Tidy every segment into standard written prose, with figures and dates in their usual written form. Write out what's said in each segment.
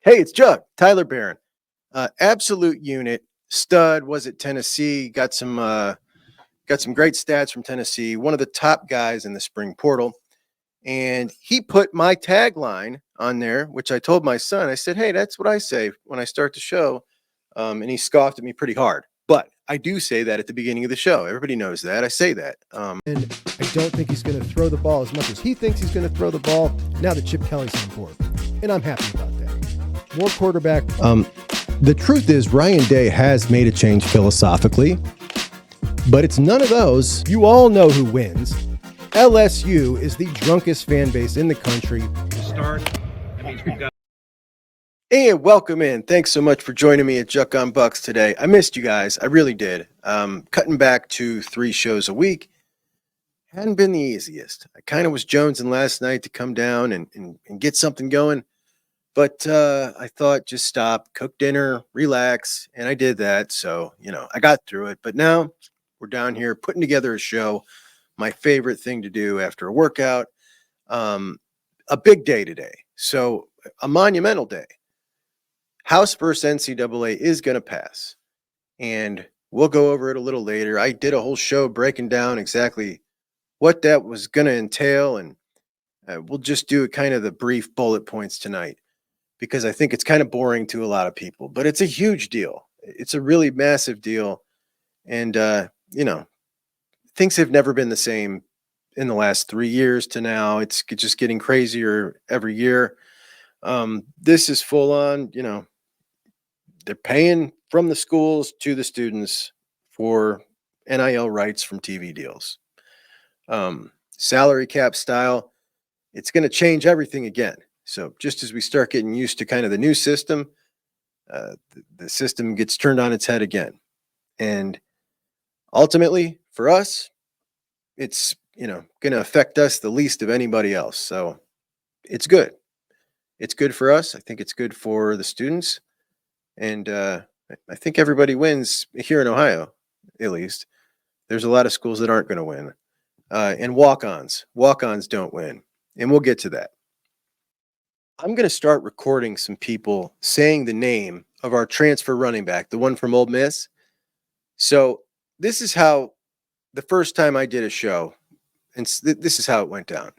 Hey, it's Jug, Tyler Barron. Absolute unit, stud, was at Tennessee, got some great stats from Tennessee, one of the top guys in the spring portal. And he put my tagline on there, which I told my son. I said, "Hey, that's what I say when I start the show." And he scoffed at me pretty hard. But I do say that at the beginning of the show. Everybody knows that. I say that. And I don't think he's going to throw the ball as much as he thinks he's going to throw the ball now that Chip Kelly's on board. And I'm happy about that. More quarterback. The truth is, Ryan Day has made a change philosophically, but it's none of those. You all know who wins. LSU is the drunkest fan base in the country. And welcome in. Thanks so much for joining me at Juck on Bucks today. I missed you guys. I really did. Cutting back to 3 shows a week hadn't been the easiest. I kind of was jonesing last night to come down and get something going. But I thought, just stop, cook dinner, relax. And I did that. So, I got through it. But now we're down here putting together a show. My favorite thing to do after a workout. A big day today. So a monumental day. House versus NCAA is going to pass. And we'll go over it a little later. I did a whole show breaking down exactly what that was going to entail. And we'll just do kind of the brief bullet points tonight, because I think it's kind of boring to a lot of people. But it's a huge deal. It's a really massive deal. And, things have never been the same in the last 3 years to now. It's just getting crazier every year. This is full on, they're paying from the schools to the students for NIL rights from TV deals. Salary cap style, it's going to change everything again. So just as we start getting used to kind of the new system, the system gets turned on its head again. And ultimately, for us, it's, going to affect us the least of anybody else. So it's good. It's good for us. I think it's good for the students. And I think everybody wins here in Ohio, at least. There's a lot of schools that aren't going to win. And walk-ons don't win. And we'll get to that. I'm going to start recording some people saying the name of our transfer running back, the one from Ole Miss. So this is how the first time I did a show, and this is how it went down.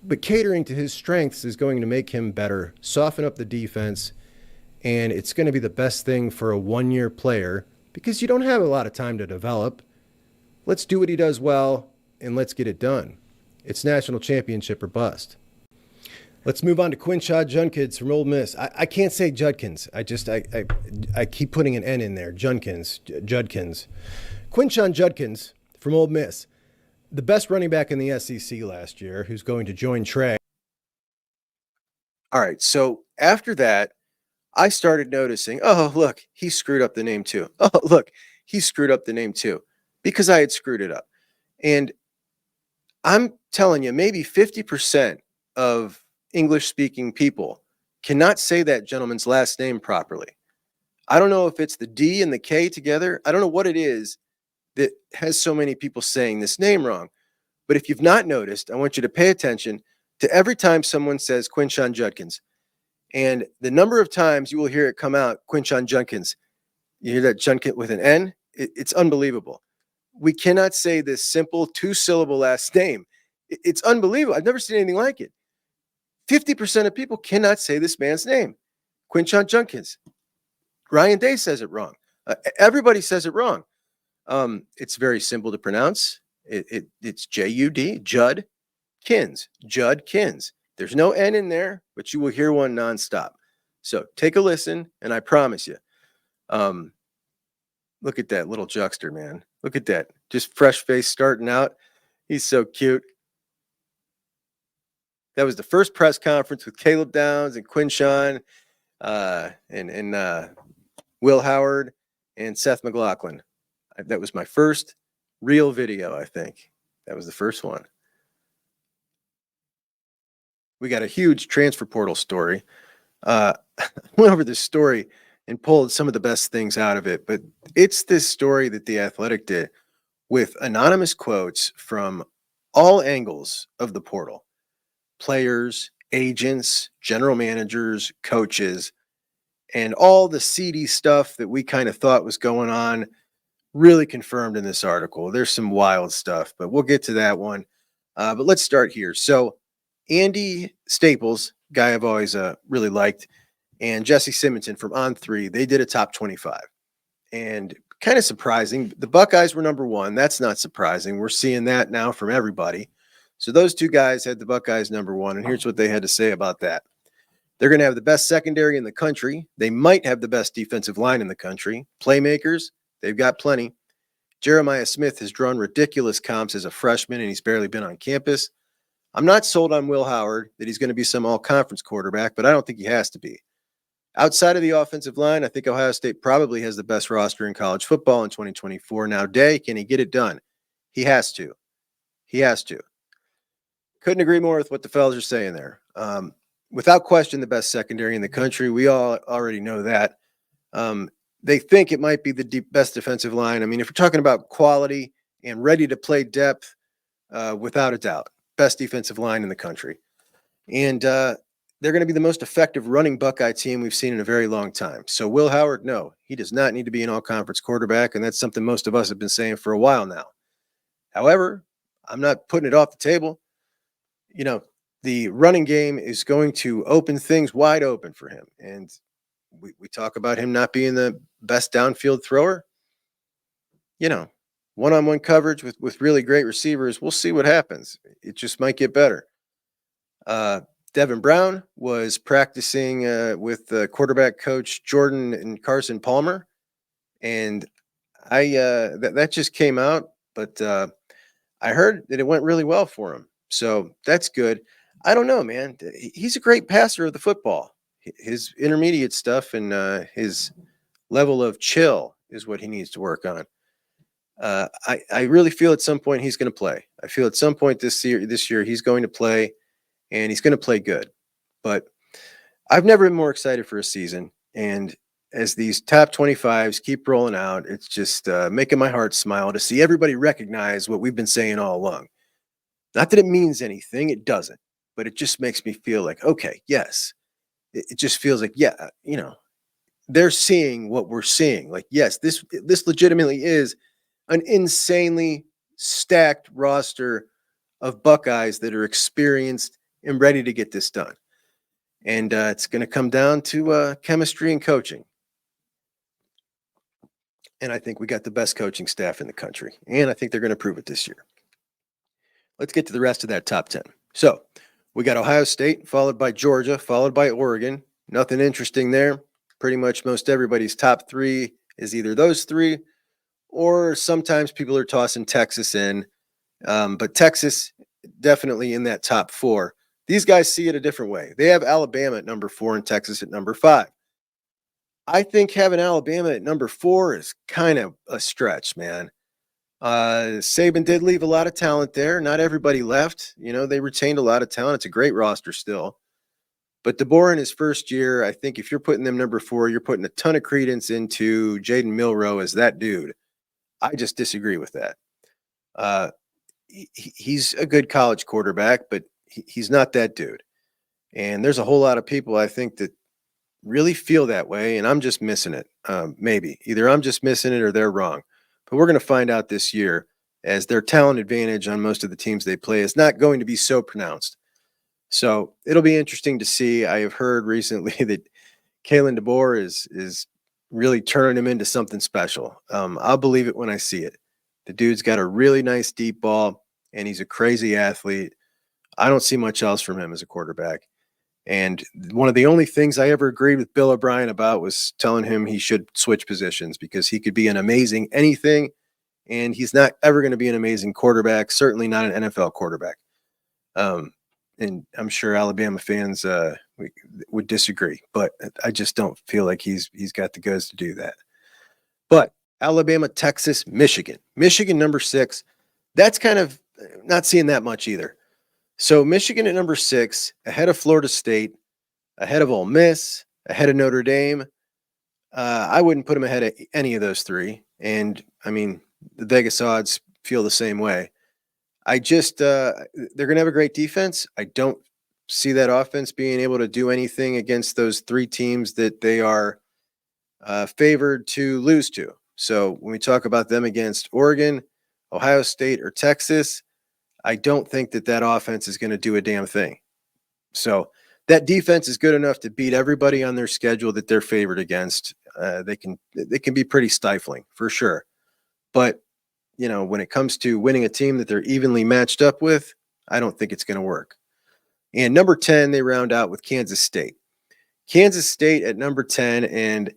But catering to his strengths is going to make him better, soften up the defense, and it's going to be the best thing for a one-year player because you don't have a lot of time to develop. Let's do what he does well, and let's get it done. It's national championship or bust. Let's move on to Quinshon Judkins from Ole Miss. I can't say Judkins. I keep putting an N in there. Judkins. Quinshon Judkins from Ole Miss, the best running back in the SEC last year, who's going to join Trey. All right, so after that, I started noticing, oh, look, he screwed up the name too. Oh, look, he screwed up the name too, because I had screwed it up. And I'm telling you, maybe 50% of English-speaking people cannot say that gentleman's last name properly. I don't know if it's the D and the K together. I don't know what it is that has so many people saying this name wrong. But if you've not noticed, I want you to pay attention to every time someone says Quinshon Judkins. And the number of times you will hear it come out, Quinshon Judkins. You hear that Judkins with an N? It's unbelievable. We cannot say this simple 2-syllable last name. It's unbelievable. I've never seen anything like it. 50% of people cannot say this man's name, Quinshon Judkins. Ryan Day says it wrong. Everybody says it wrong. It's very simple to pronounce. It's J-U-D, Judkins, Judkins. There's no N in there, but you will hear one nonstop. So take a listen, and I promise you. Look at that little Juckster, man. Look at that. Just fresh face starting out. He's so cute. That was the first press conference with Caleb Downs and Quinshon and Will Howard and Seth McLaughlin. That was my first real video, I think. That was the first one. We got a huge transfer portal story. I went over this story and pulled some of the best things out of it, but it's this story that The Athletic did with anonymous quotes from all angles of the portal. Players, agents, general managers, coaches, and all the seedy stuff that we kind of thought was going on really confirmed in this article. There's some wild stuff, but we'll get to that one. But let's start here. So Andy Staples, guy I've always really liked, and Jesse Simonton from On3, they did a top 25. And kind of surprising, the Buckeyes were number one. That's not surprising. We're seeing that now from everybody. So those two guys had the Buckeyes number one, and here's what they had to say about that. They're going to have the best secondary in the country. They might have the best defensive line in the country. Playmakers, they've got plenty. Jeremiah Smith has drawn ridiculous comps as a freshman, and he's barely been on campus. I'm not sold on Will Howard that he's going to be some all-conference quarterback, but I don't think he has to be. Outside of the offensive line, I think Ohio State probably has the best roster in college football in 2024. Now, Day, can he get it done? He has to. He has to. Couldn't agree more with what the fellas are saying there. Without question, the best secondary in the country. We all already know that. They think it might be the best defensive line. I mean, if we're talking about quality and ready to play depth, without a doubt, best defensive line in the country. And they're going to be the most effective running Buckeye team we've seen in a very long time. So Will Howard, no, he does not need to be an all-conference quarterback, and that's something most of us have been saying for a while now. However, I'm not putting it off the table. You know, the running game is going to open things wide open for him. And we talk about him not being the best downfield thrower. You know, one-on-one coverage with really great receivers, we'll see what happens. It just might get better. Devin Brown was practicing with quarterback coach Jordan and Carson Palmer, and that just came out, but I heard that it went really well for him, so that's good. I don't know, man. He's a great passer of the football. His intermediate stuff and his level of chill is what he needs to work on. I really feel at some point he's going to play. I feel at some point this year he's going to play. And he's going to play good. But I've never been more excited for a season. And as these top 25s keep rolling out, it's just making my heart smile to see everybody recognize what we've been saying all along. Not that it means anything, it doesn't. But it just makes me feel like, okay, yes. It just feels like, yeah, you know, they're seeing what we're seeing. Like, yes, this legitimately is an insanely stacked roster of Buckeyes that are experienced and ready to get this done. And it's going to come down to chemistry and coaching. And I think we got the best coaching staff in the country. And I think they're going to prove it this year. Let's get to the rest of that top 10. So we got Ohio State, followed by Georgia, followed by Oregon. Nothing interesting there. Pretty much most everybody's top three is either those three, or sometimes people are tossing Texas in. But Texas definitely in that top four. These guys see it a different way. They have Alabama at number 4 and Texas at number 5. I think having Alabama at number 4 is kind of a stretch, man. Saban did leave a lot of talent there. Not everybody left. You know, they retained a lot of talent. It's a great roster still. But DeBoer in his first year, I think if you're putting them number 4, you're putting a ton of credence into Jaden Milroe as that dude. I just disagree with that. He's a good college quarterback, but he's not that dude. And there's a whole lot of people, I think, that really feel that way, and I'm just missing it. Maybe. Either I'm just missing it or they're wrong. But we're going to find out this year, as their talent advantage on most of the teams they play is not going to be so pronounced. So it'll be interesting to see. I have heard recently that Kalen DeBoer is really turning him into something special. I'll believe it when I see it. The dude's got a really nice deep ball, and he's a crazy athlete. I don't see much else from him as a quarterback. And one of the only things I ever agreed with Bill O'Brien about was telling him he should switch positions, because he could be an amazing anything, and he's not ever going to be an amazing quarterback, certainly not an NFL quarterback. And I'm sure Alabama fans would disagree, but I just don't feel like he's got the goods to do that. But Alabama, Texas, Michigan. Michigan, number 6. That's kind of not seeing that much either. So Michigan at number 6, ahead of Florida State, ahead of Ole Miss, ahead of Notre Dame. I wouldn't put them ahead of any of those three. And, I mean, the Vegas odds feel the same way. I just they're going to have a great defense. I don't see that offense being able to do anything against those three teams that they are favored to lose to. So when we talk about them against Oregon, Ohio State, or Texas, I don't think that offense is going to do a damn thing. So that defense is good enough to beat everybody on their schedule that they're favored against. They can be pretty stifling for sure. But when it comes to winning a team that they're evenly matched up with, I don't think it's going to work. And number 10, they round out with Kansas State. Kansas State at number 10, and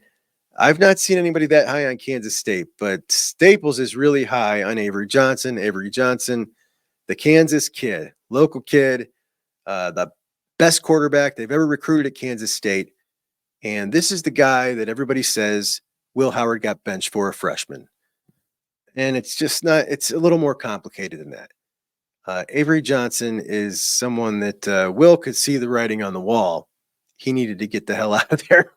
I've not seen anybody that high on Kansas State, but Staples is really high on Avery Johnson. Avery Johnson, the Kansas kid, local kid, the best quarterback they've ever recruited at Kansas State. And this is the guy that everybody says Will Howard got benched for a freshman. And it's just not, it's a little more complicated than that. Avery Johnson is someone that Will could see the writing on the wall. He needed to get the hell out of there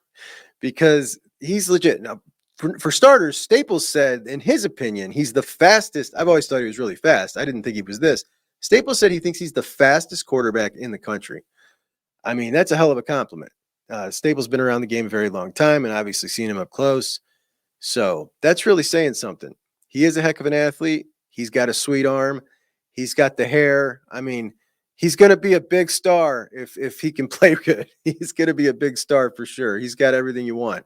because he's legit. Now, for starters, Staples said, in his opinion, he's the fastest. I've always thought he was really fast. I didn't think he was this. Staples said he thinks he's the fastest quarterback in the country. I mean, that's a hell of a compliment. Staples been around the game a very long time and obviously seen him up close. So that's really saying something. He is a heck of an athlete. He's got a sweet arm. He's got the hair. I mean, he's going to be a big star if he can play good. He's going to be a big star for sure. He's got everything you want.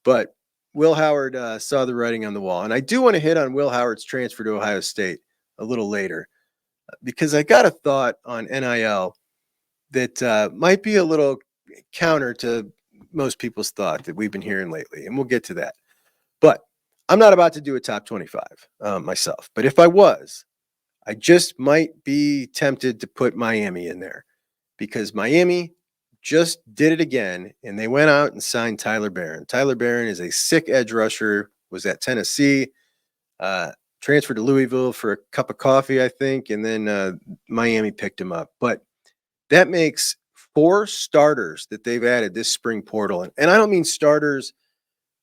But Will Howard saw the writing on the wall. And I do want to hit on Will Howard's transfer to Ohio State a little later because I got a thought on NIL that might be a little counter to most people's thought that we've been hearing lately. And we'll get to that. But I'm not about to do a top 25 myself. But if I was, I just might be tempted to put Miami in there because Miami just did it again, and they went out and signed Tyler Barron. Tyler Barron is a sick edge rusher, was at Tennessee, transferred to Louisville for a cup of coffee, I think, and then Miami picked him up. But that makes 4 starters that they've added this spring portal. And I don't mean starters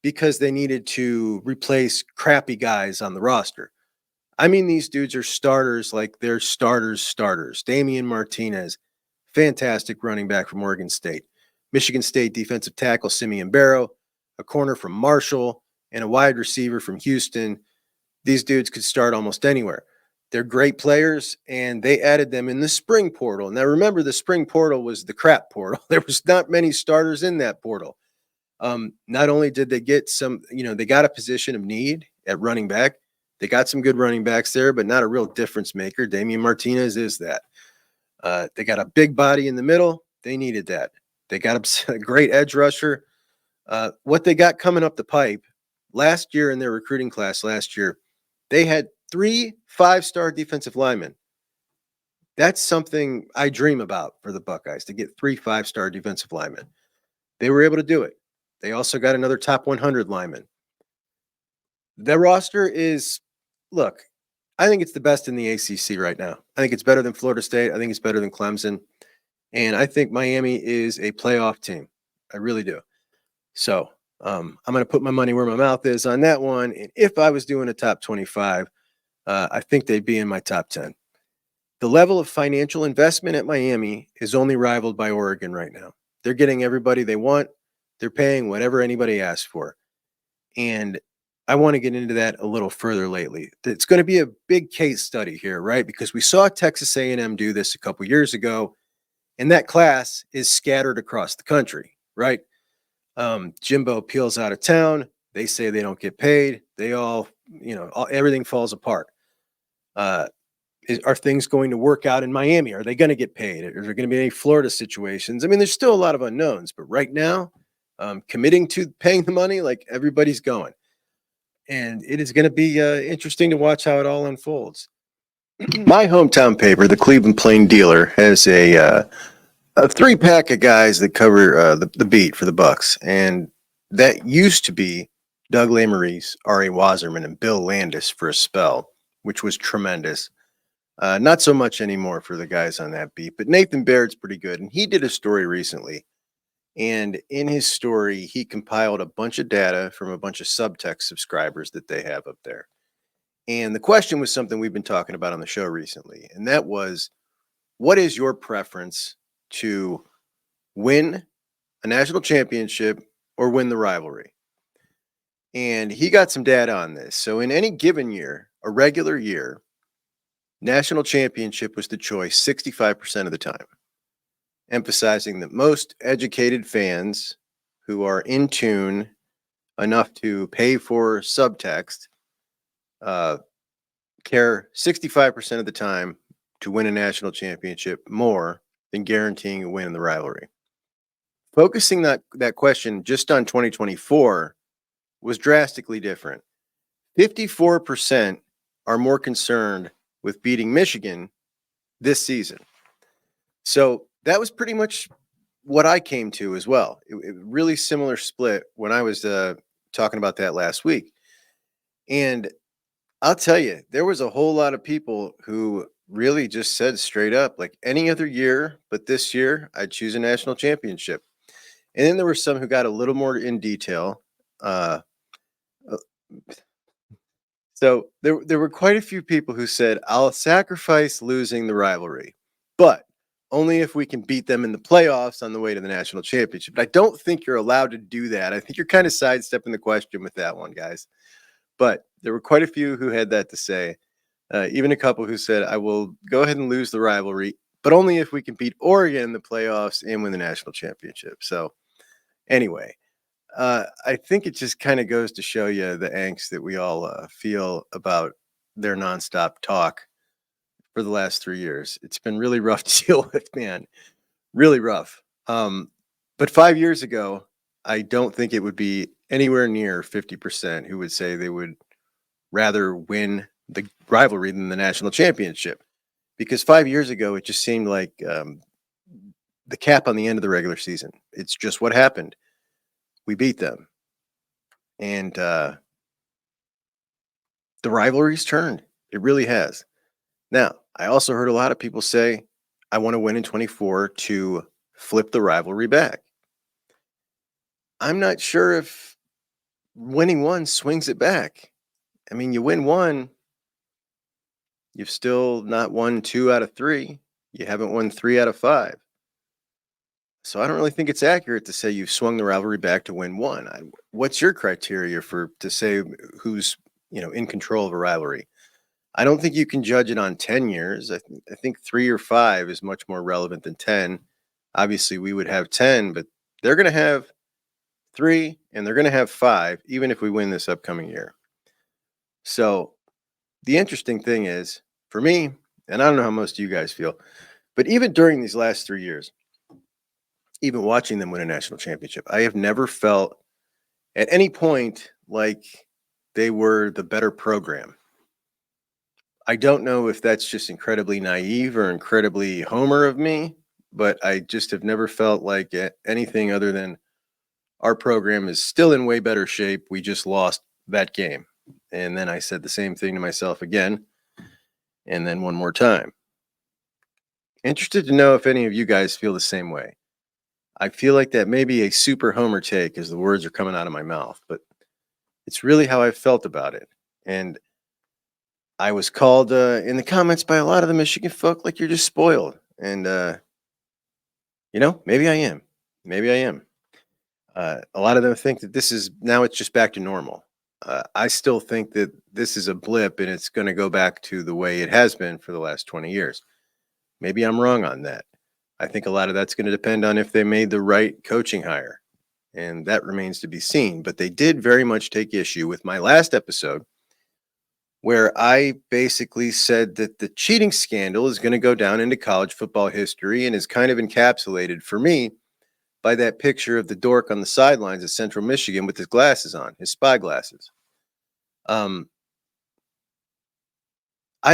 because they needed to replace crappy guys on the roster. I mean, these dudes are starters like they're starters. Damian Martinez, fantastic running back from Oregon State. Michigan State defensive tackle Simeon Barrow, a corner from Marshall, and a wide receiver from Houston. These dudes could start almost anywhere. They're great players, and they added them in the spring portal. Now, remember, the spring portal was the crap portal. There was not many starters in that portal. Not only did they get some, they got a position of need at running back. They got some good running backs there, but not a real difference maker. Damian Martinez is that. They got a big body in the middle. They needed that. They got a great edge rusher. What they got coming up the pipe last year in their recruiting class they had 3 5-star defensive linemen. That's something I dream about for the Buckeyes, to get 3 5-star defensive linemen. They were able to do it. They also got another top 100 lineman. Their roster is, look, I think it's the best in the ACC right now. I think it's better than Florida State. I think it's better than Clemson. And I think Miami is a playoff team. I really do. So I'm going to put my money where my mouth is on that one. And if I was doing a top 25, I think they'd be in my top 10. The level of financial investment at Miami is only rivaled by Oregon right now. They're getting everybody they want. They're paying whatever anybody asks for. And I want to get into that a little further lately. It's going to be a big case study here, right? Because we saw Texas A&M do this a couple years ago, and that class is scattered across the country, right? Jimbo peels out of town. They say they don't get paid. They all, everything falls apart. Are things going to work out in Miami? Are they going to get paid? Are there going to be any Florida situations? I mean, there's still a lot of unknowns, but right now, committing to paying the money, like everybody's going. And it is going to be interesting to watch how it all unfolds. My hometown paper, the Cleveland Plain Dealer, has a 3-pack of guys that cover the beat for the Bucks. And that used to be Doug Lesmerises, R.A. Wasserman, and Bill Landis for a spell, which was tremendous. Not so much anymore for the guys on that beat, but Nathan Baird's pretty good. And he did a story recently. And in his story, he compiled a bunch of data from a bunch of subtext subscribers that they have up there. And the question was something we've been talking about on the show recently. And that was, what is your preference to win a national championship or win the rivalry. And he got some data on this. So in any given year, a regular year, national championship was the choice 65% of the time, emphasizing that most educated fans who are in tune enough to pay for subtext care 65% of the time to win a national championship more than guaranteeing a win in the rivalry. Focusing that question just on 2024 was drastically different. 54% are more concerned with beating Michigan this season. So that was pretty much what I came to as well. It really similar split when I was talking about that last week. And I'll tell you, there was a whole lot of people who really just said straight up, like any other year, but this year I'd choose a national championship. And then there were some who got a little more in detail. So there were quite a few people who said, I'll sacrifice losing the rivalry, but only if we can beat them in the playoffs on the way to the national championship. But I don't think you're allowed to do that. I think you're kind of sidestepping the question with that one, guys. But there were quite a few who had that to say. Even a couple who said, I will go ahead and lose the rivalry, but only if we can beat Oregon in the playoffs and win the national championship. So anyway, I think it just kind of goes to show you the angst that we all feel about their nonstop talk for the last 3 years. It's been really rough to deal with, man. Really rough. But 5 years ago, I don't think it would be anywhere near 50% who would say they would rather win the rivalry than the national championship. Because 5 years ago, it just seemed like the cap on the end of the regular season. It's just what happened. We beat them. And the rivalry's turned. It really has. Now, I also heard a lot of people say, I want to win in 24 to flip the rivalry back. I'm not sure if winning one swings it back. I mean, you win one, you've still not won 2 out of 3. You haven't won 3 out of 5. So I don't really think it's accurate to say you've swung the rivalry back to win one. What's your criteria to say who's in control of a rivalry? I don't think you can judge it on 10 years. I think 3 or 5 is much more relevant than 10. Obviously, we would have 10, but they're going to have 3 and they're going to have 5, even if we win this upcoming year. So the interesting thing is, for me, and I don't know how most of you guys feel, but even during these last 3 years, even watching them win a national championship, I have never felt at any point like they were the better program. I don't know if that's just incredibly naive or incredibly homer of me, but I just have never felt like anything other than our program is still in way better shape. We just lost that game. And then I said the same thing to myself again, and then one more time. Interested to know if any of you guys feel the same way. I feel like that may be a super homer take as the words are coming out of my mouth, but it's really how I felt about it. And I was called in the comments by a lot of the Michigan folk like you're just spoiled. And, maybe I am. Maybe I am. A lot of them think that it's just back to normal. I still think that this is a blip and it's going to go back to the way it has been for the last 20 years. Maybe I'm wrong on that. I think a lot of that's going to depend on if they made the right coaching hire. And that remains to be seen. But they did very much take issue with my last episode, where I basically said that the cheating scandal is going to go down into college football history and is kind of encapsulated for me by that picture of the dork on the sidelines at Central Michigan with his glasses on, his spy glasses. I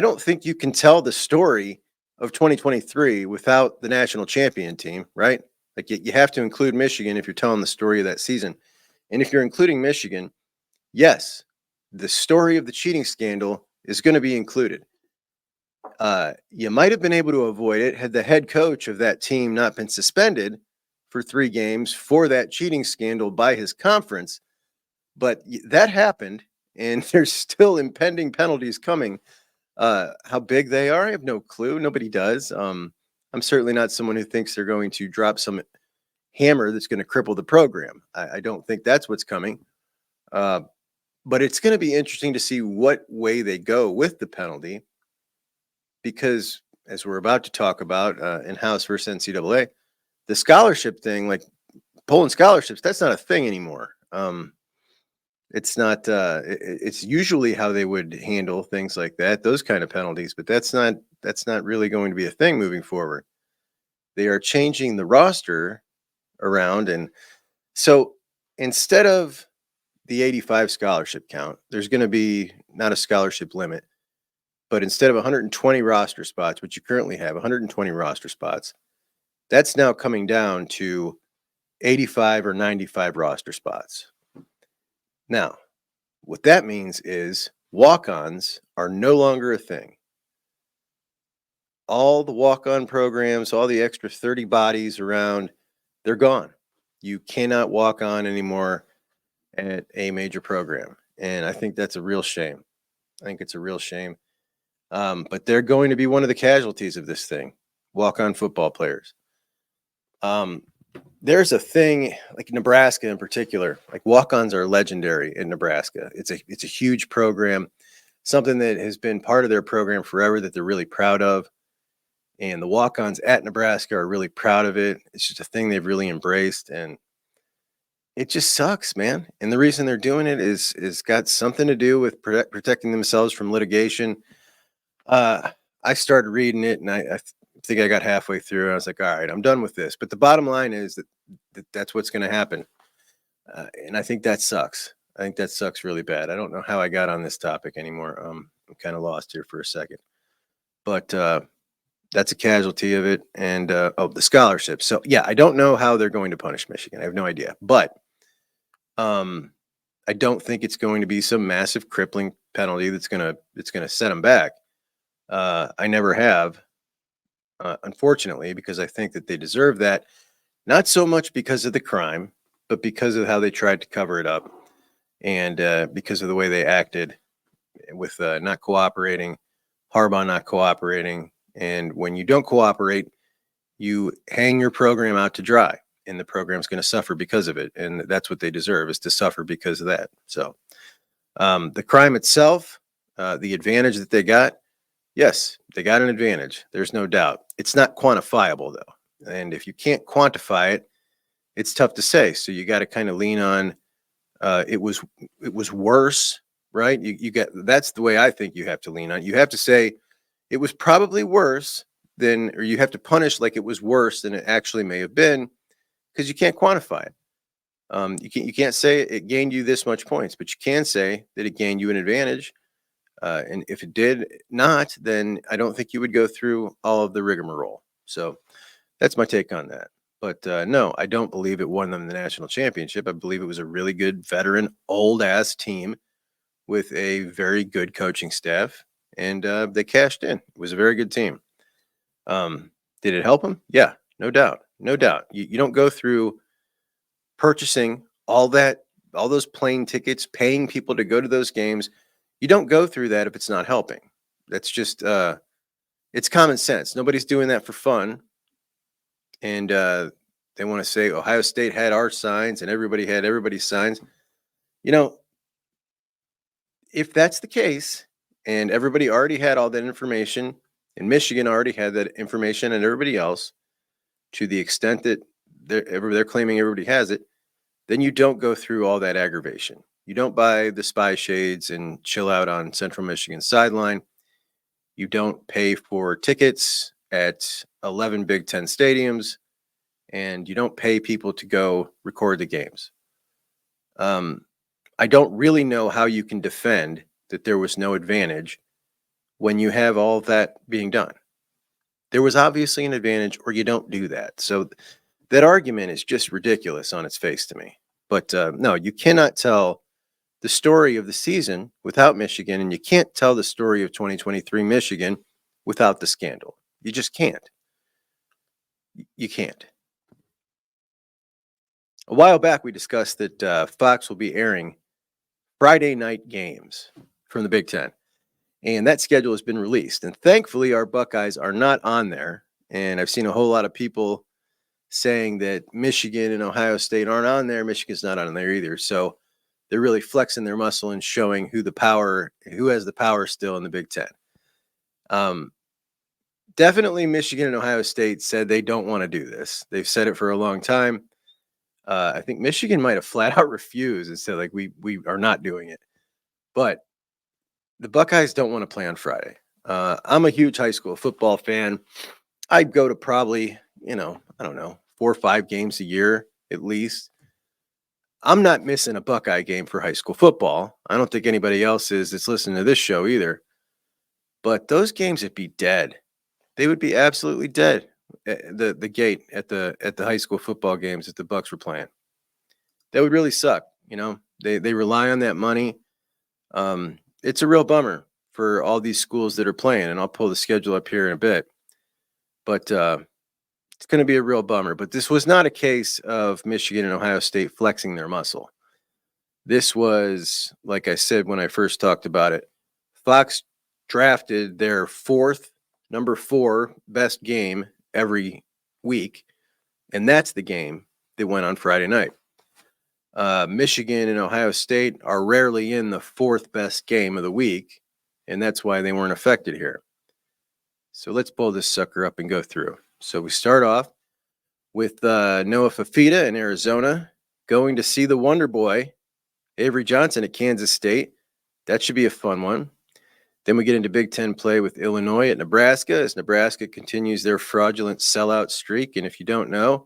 don't think you can tell the story of 2023 without the national champion team, right? Like you have to include Michigan if you're telling the story of that season. And if you're including Michigan, yes, the story of the cheating scandal is going to be included. You might have been able to avoid it had the head coach of that team not been suspended for 3 games for that cheating scandal by his conference. But that happened, and there's still impending penalties coming. How big they are, I have no clue. Nobody does. I'm I'm certainly not someone who thinks they're going to drop some hammer that's going to cripple the program. I don't think that's what's coming. But it's going to be interesting to see what way they go with the penalty, because as we're about to talk about in-house versus NCAA, the scholarship thing, like pulling scholarships, that's not a thing anymore. It's not. It's usually how they would handle things like that, those kind of penalties. But that's not really going to be a thing moving forward. They are changing the roster around, and so instead of the 85 scholarship count, there's going to be not a scholarship limit, but instead of 120 roster spots, which you currently have 120 roster spots, that's now coming down to 85 or 95 roster spots. Now, what that means is walk-ons are no longer a thing. All the walk-on programs, all the extra 30 bodies around, they're gone. You cannot walk on anymore at a major program. And I think that's a real shame. I think it's a real shame. But they're going to be one of the casualties of this thing, walk-on football players. There's a thing like Nebraska in particular, like walk-ons are legendary in Nebraska. It's a huge program, something that has been part of their program forever that they're really proud of. And the walk-ons at Nebraska are really proud of it. It's just a thing they've really embraced, and it just sucks, man. And the reason they're doing it is got something to do with protecting themselves from litigation. I started reading it, and I think I got halfway through, and I was like, all right, I'm done with this. But the bottom line is that's what's going to happen. And I think that sucks. I think that sucks really bad. I don't know how I got on this topic anymore. I'm kind of lost here for a second. But that's a casualty of it. And the scholarship. So yeah, I don't know how they're going to punish Michigan. I have no idea. But I don't think it's going to be some massive crippling penalty that's gonna set them back. I never have, unfortunately, because I think that they deserve that. Not so much because of the crime, but because of how they tried to cover it up, and because of the way they acted with not cooperating, Harbaugh not cooperating. And when you don't cooperate, you hang your program out to dry, and the program's going to suffer because of it. And that's what they deserve, is to suffer because of that. So the crime itself, the advantage that they got, yes, they got an advantage. There's no doubt. It's not quantifiable, though. And if you can't quantify it, it's tough to say. So you got to kind of lean on it was worse, right? You get, that's the way I think you have to lean on. You have to say it was probably worse than, or you have to punish like it was worse than it actually may have been, because you can't quantify it. You can't say it gained you this much points, but you can say that it gained you an advantage. And if it did not, then I don't think you would go through all of the rigmarole. So that's my take on that. But no, I don't believe it won them the national championship. I believe it was a really good veteran, old ass team with a very good coaching staff, and they cashed in. It was a very good team. Did it help them? Yeah, no doubt. No doubt. You don't go through purchasing all those plane tickets, paying people to go to those games. You don't go through that if it's not helping. That's just, it's common sense. Nobody's doing that for fun. And they want to say Ohio State had our signs and everybody had everybody's signs. You know, if that's the case and everybody already had all that information, and Michigan already had that information and everybody else, to the extent that they're claiming everybody has it, then you don't go through all that aggravation. You don't buy the spy shades and chill out on Central Michigan sideline. You don't pay for tickets at 11 Big Ten stadiums, and you don't pay people to go record the games. I don't really know how you can defend that there was no advantage when you have all of that being done. There was obviously an advantage, or you don't do that. So that argument is just ridiculous on its face to me. But no, you cannot tell the story of the season without Michigan, and you can't tell the story of 2023 Michigan without the scandal. You just can't. You can't. A while back, we discussed that Fox will be airing Friday night games from the Big Ten, and that schedule has been released. And thankfully, our Buckeyes are not on there. And I've seen a whole lot of people saying that Michigan and Ohio State aren't on there. Michigan's not on there either. So they're really flexing their muscle and showing who has the power still in the Big Ten. Definitely Michigan and Ohio State said they don't want to do this. They've said it for a long time. I think Michigan might have flat out refused and said, like, we are not doing it. But the Buckeyes don't want to play on Friday. I'm a huge high school football fan. I'd go to probably, I don't know, 4 or 5 games a year at least. I'm not missing a Buckeye game for high school football. I don't think anybody else is that's listening to this show either. But those games would be dead. They would be absolutely dead. The gate at the high school football games that the Bucks were playing. That would really suck. They rely on that money. It's a real bummer for all these schools that are playing, and I'll pull the schedule up here in a bit. But it's going to be a real bummer. But this was not a case of Michigan and Ohio State flexing their muscle. This was, like I said when I first talked about it, Fox drafted their number 4 best game every week, and that's the game that went on Friday night. Michigan and Ohio State are rarely in the 4th best game of the week, and that's why they weren't affected here. So let's pull this sucker up and go through. So we start off with Noah Fafita in Arizona going to see the Wonder Boy, Avery Johnson at Kansas State. That should be a fun one. Then we get into Big Ten play with Illinois at Nebraska as Nebraska continues their fraudulent sellout streak. And if you don't know,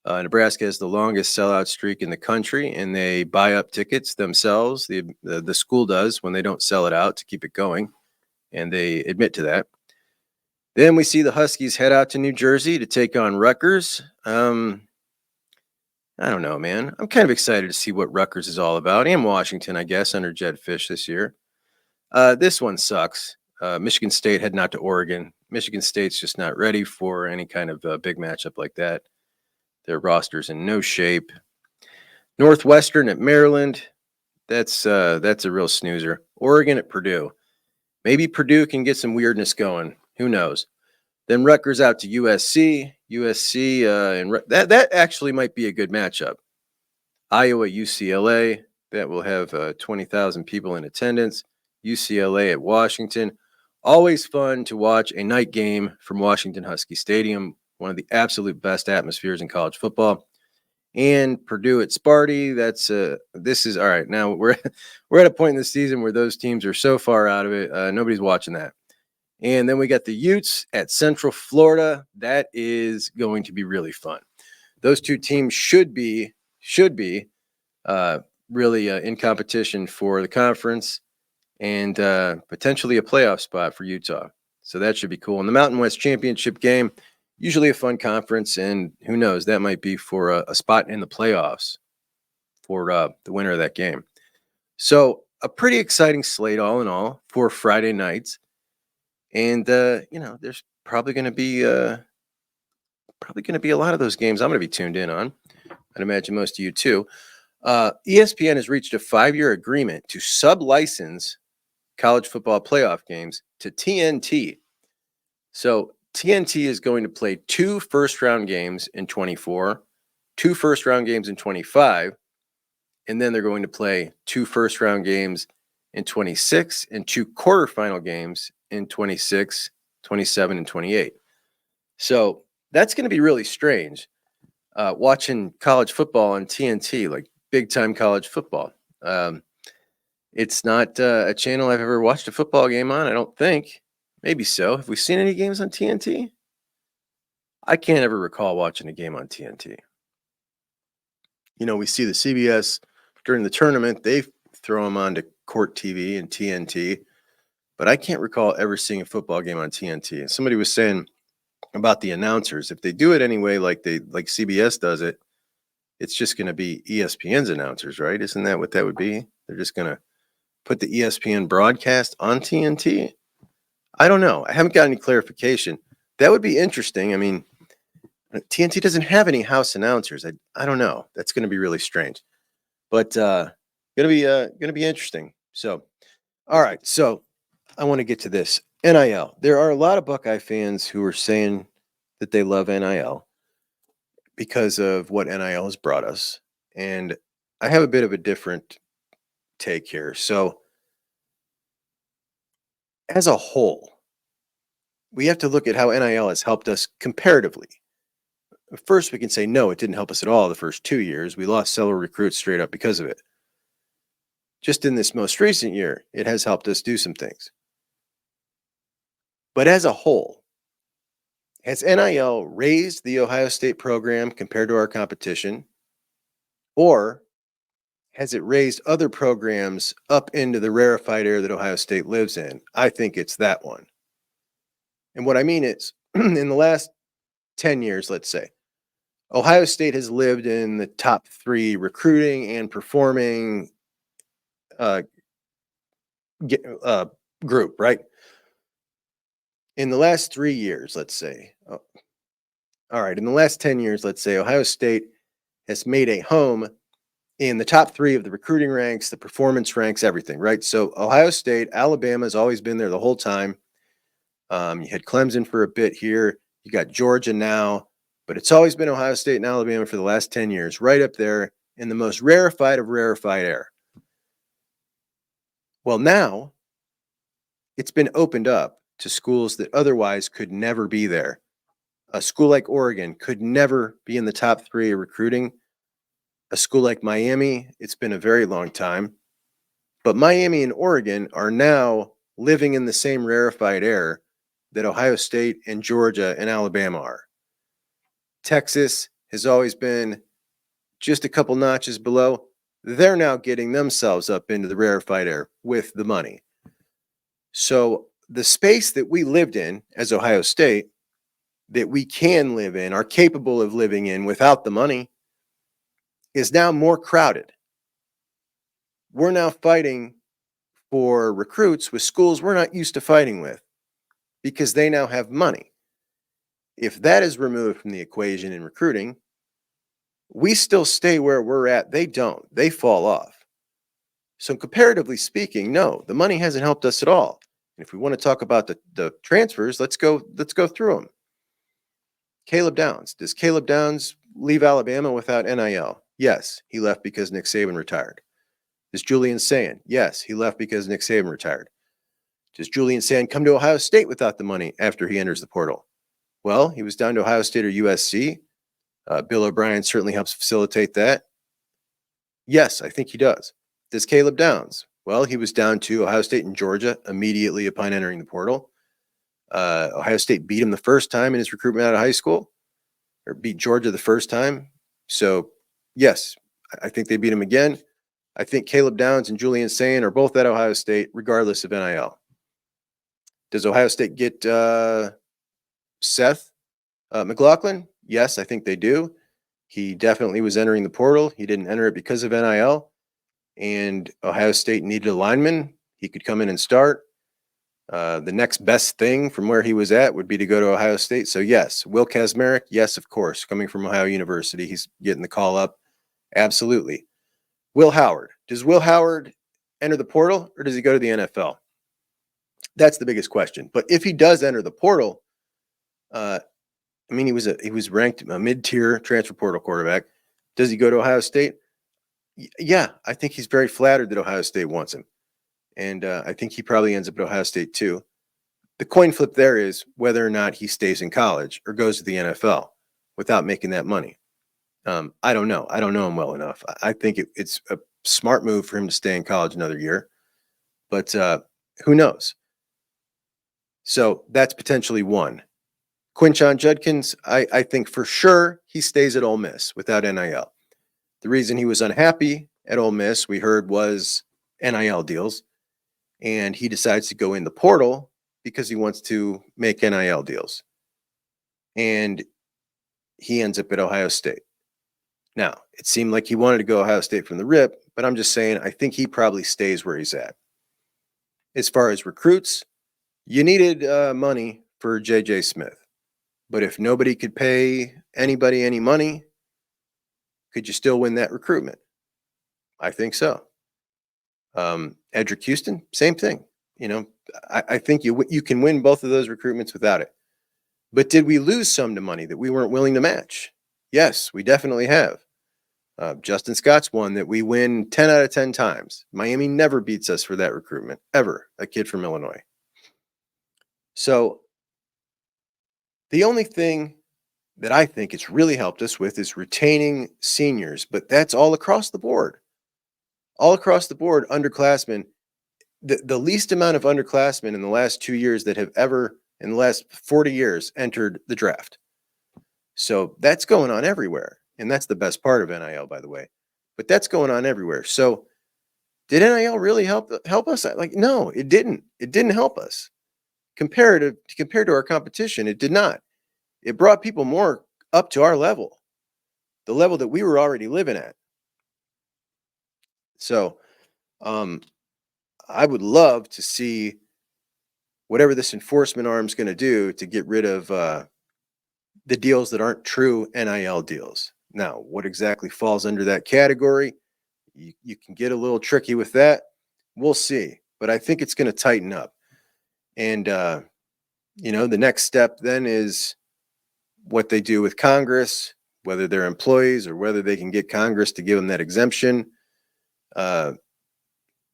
Nebraska has the longest sellout streak in the country, and they buy up tickets themselves. The school does when they don't sell it out to keep it going, and they admit to that. Then we see the Huskies head out to New Jersey to take on Rutgers. I don't know, man. I'm kind of excited to see what Rutgers is all about, and Washington, I guess, under Jed Fish this year. This one sucks. Michigan State heading out to Oregon. Michigan State's just not ready for any kind of big matchup like that. Their roster's in no shape. Northwestern at Maryland. That's a real snoozer. Oregon at Purdue. Maybe Purdue can get some weirdness going. Who knows? Then Rutgers out to USC. And that actually might be a good matchup. Iowa, UCLA. That will have 20,000 people in attendance. UCLA at Washington. Always fun to watch a night game from Washington Husky Stadium. One of the absolute best atmospheres in college football. And Purdue at Sparty. This is all right. Now we're at a point in the season where those teams are so far out of it. Nobody's watching that. And then we got the Utes at Central Florida. That is going to be really fun. Those two teams should be really in competition for the conference and potentially a playoff spot for Utah. So that should be cool. And the Mountain West Championship game, usually a fun conference, and who knows, that might be for a spot in the playoffs for the winner of that game. So a pretty exciting slate all in all for Friday nights. And, there's probably going to be a lot of those games I'm going to be tuned in on. I'd imagine most of you too. ESPN has reached a 5-year agreement to sub-license college football playoff games to TNT. So TNT is going to play 2 first-round games in 24, 2 first-round games in 25, and then they're going to play 2 first-round games in 26 and 2 quarterfinal games in 26, 27, and 28. So that's going to be really strange, watching college football on TNT, like big-time college football. It's not a channel I've ever watched a football game on, I don't think. Maybe so. Have we seen any games on TNT? I can't ever recall watching a game on TNT. We see the CBS during the tournament. They throw them on to Court TV and TNT. But I can't recall ever seeing a football game on TNT. And somebody was saying about the announcers. If they do it anyway, like CBS does it, it's just going to be ESPN's announcers, right? Isn't that what that would be? They're just going to put the ESPN broadcast on TNT? I don't know. I haven't got any clarification. That would be interesting. I mean, TNT doesn't have any house announcers. I don't know. That's going to be really strange. But going to be interesting. So, all right. So I want to get to this. NIL. There are a lot of Buckeye fans who are saying that they love NIL because of what NIL has brought us. And I have a bit of a different take here. So, as a whole, we have to look at how NIL has helped us comparatively. First, we can say, no, it didn't help us at all the first 2 years. We lost several recruits straight up because of it. Just in this most recent year, it has helped us do some things. But as a whole, has NIL raised the Ohio State program compared to our competition? Or has it raised other programs up into the rarefied air that Ohio State lives in? I think it's that one. And what I mean is, in the last 10 years, let's say, Ohio State has lived in the top 3 recruiting and performing uh, group, right? In the last 3 years, let's say, all right, in the last 10 years, let's say, Ohio State has made a home in the top 3 of the recruiting ranks, the performance ranks, everything, right? So Ohio State, Alabama has always been there the whole time. You had Clemson for a bit here. You got Georgia now, but it's always been Ohio State and Alabama for the last 10 years, right up there in the most rarefied of rarefied air. Well, now it's been opened up to schools that otherwise could never be there. A school like Oregon could never be in the top 3 of recruiting. A school like Miami, it's been a very long time. But Miami and Oregon are now living in the same rarefied air that Ohio State and Georgia and Alabama are. Texas has always been just a couple notches below. They're now getting themselves up into the rarefied air with the money. So the space that we lived in as Ohio State, that we can live in, are capable of living in without the money, is now more crowded. We're now fighting for recruits with schools we're not used to fighting with because they now have money. If that is removed from the equation in recruiting, we still stay where we're at. They don't. They fall off. So comparatively speaking, no, the money hasn't helped us at all. And if we want to talk about the transfers, let's go through them. Caleb Downs. Does Caleb Downs leave Alabama without NIL? Yes, he left because Nick Saban retired. Does Julian Sayin? Yes, he left because Nick Saban retired. Does Julian Sayin come to Ohio State without the money after he enters the portal? Well, he was down to Ohio State or USC. Bill O'Brien certainly helps facilitate that. Yes, I think he does. Does Caleb Downs? Well, he was down to Ohio State and Georgia immediately upon entering the portal. Ohio State beat him the first time in his recruitment out of high school, or beat Georgia the first time. So, yes, I think they beat him again. I think Caleb Downs and Julian Sayin are both at Ohio State, regardless of NIL. Does Ohio State get Seth McLaughlin? Yes, I think they do. He definitely was entering the portal. He didn't enter it because of NIL. And Ohio State needed a lineman. He could come in and start. The next best thing from where he was at would be to go to Ohio State. So, yes. Will Kazmarek? Yes, of course. Coming from Ohio University, he's getting the call up. Absolutely. Will Howard. Does Will Howard enter the portal or does he go to the NFL? That's the biggest question. But if he does enter the portal, he was ranked a mid-tier transfer portal quarterback. Does he go to Ohio State? Yeah, I think he's very flattered that Ohio State wants him. And I think he probably ends up at Ohio State too. The coin flip there is whether or not he stays in college or goes to the NFL without making that money. I don't know. I don't know him well enough. I think it's a smart move for him to stay in college another year. But who knows? So that's potentially one. Quinshon Judkins, I think for sure he stays at Ole Miss without NIL. The reason he was unhappy at Ole Miss, we heard, was NIL deals. And he decides to go in the portal because he wants to make NIL deals. And he ends up at Ohio State. Now, it seemed like he wanted to go Ohio State from the rip, but I'm just saying I think he probably stays where he's at. As far as recruits, you needed money for J.J. Smith. But if nobody could pay anybody any money, could you still win that recruitment? I think so. Edric Houston, same thing. I think you can win both of those recruitments without it. But did we lose some to money that we weren't willing to match? Yes, we definitely have. Justin Scott's one that we win 10 out of 10 times. Miami never beats us for that recruitment, ever. A kid from Illinois. So the only thing that I think it's really helped us with is retaining seniors, but that's all across the board. All across the board, underclassmen, the least amount of underclassmen in the last 2 years that have ever, in the last 40 years, entered the draft. So that's going on everywhere. And that's the best part of NIL, by the way. But that's going on everywhere. So did NIL really help us? Like, no, it didn't. It didn't help us. Compared to our competition, it did not. It brought people more up to our level, the level that we were already living at. So I would love to see whatever this enforcement arm is going to do to get rid of the deals that aren't true NIL deals. Now, what exactly falls under that category? You can get a little tricky with that. We'll see. But I think it's going to tighten up. And, the next step then is what they do with Congress, whether they're employees or whether they can get Congress to give them that exemption. The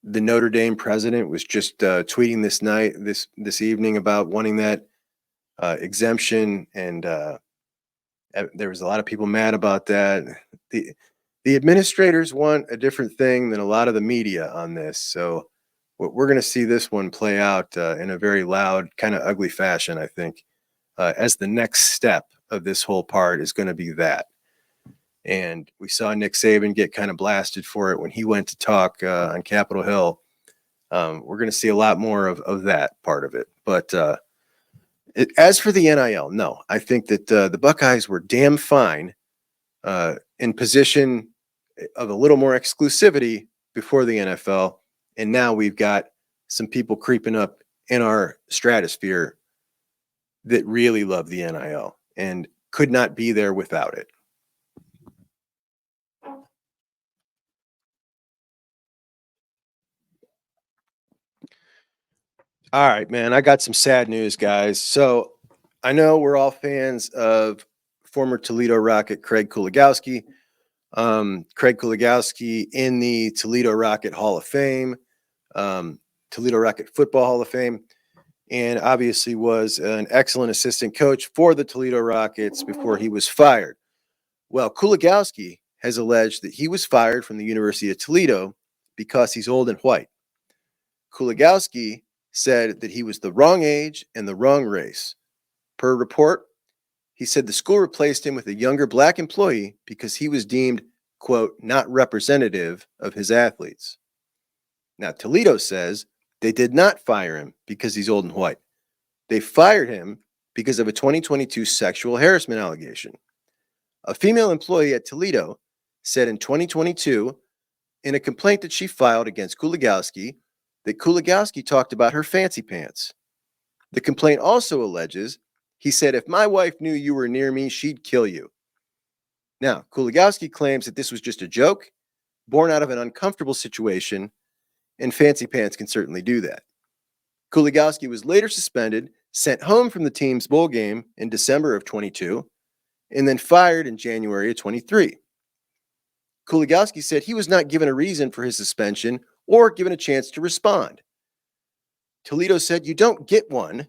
Notre Dame president was just tweeting this evening about wanting that exemption, and there was a lot of people mad about that. The administrators want a different thing than a lot of the media on this, so we're going to see this one play out in a very loud, kind of ugly fashion, I think, as the next step of this whole part is going to be that. And we saw Nick Saban get kind of blasted for it when he went to talk on Capitol Hill. We're going to see a lot more of that part of it. But as for the NIL, no, I think that the Buckeyes were damn fine in position of a little more exclusivity before the NFL. And now we've got some people creeping up in our stratosphere that really love the NIL and could not be there without it. All right, man, I got some sad news, guys. So I know we're all fans of former Toledo Rocket Craig Kuligowski. Craig Kuligowski in the Toledo Rocket Hall of Fame, Toledo Rocket Football Hall of Fame, and obviously was an excellent assistant coach for the Toledo Rockets before he was fired. Well, Kuligowski has alleged that he was fired from the University of Toledo because he's old and white. Kuligowski said that he was the wrong age and the wrong race. Per report, he said the school replaced him with a younger black employee because he was deemed, quote, not representative of his athletes. Now, Toledo says they did not fire him because he's old and white. They fired him because of a 2022 sexual harassment allegation. A female employee at Toledo said in 2022, in a complaint that she filed against Kuligowski, that Kuligowski talked about her fancy pants. The complaint also alleges he said, if my wife knew you were near me, she'd kill you. Now, Kuligowski claims that this was just a joke, born out of an uncomfortable situation, and fancy pants can certainly do that. Kuligowski was later suspended, sent home from the team's bowl game in December of 22, and then fired in January of 23. Kuligowski said he was not given a reason for his suspension or given a chance to respond. Toledo said, you don't get one.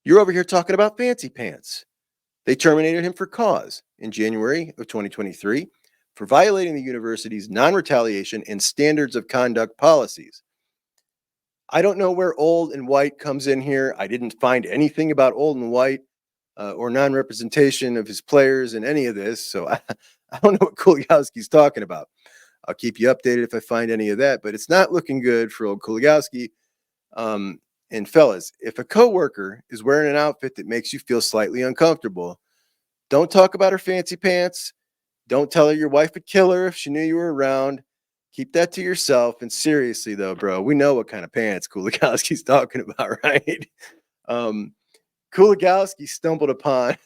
You're over here talking about fancy pants. They terminated him for cause in January of 2023 for violating the university's non-retaliation and standards of conduct policies. I don't know where old and white comes in here. I didn't find anything about old and white or non-representation of his players in any of this, so I don't know what Kuligowski's talking about. I'll keep you updated if I find any of that, but it's not looking good for old Kuligowski. And fellas, if a coworker is wearing an outfit that makes you feel slightly uncomfortable, don't talk about her fancy pants. Don't tell her your wife would kill her if she knew you were around. Keep that to yourself. And seriously, though, bro, we know what kind of pants Kuligowski's talking about, right? Kuligowski stumbled upon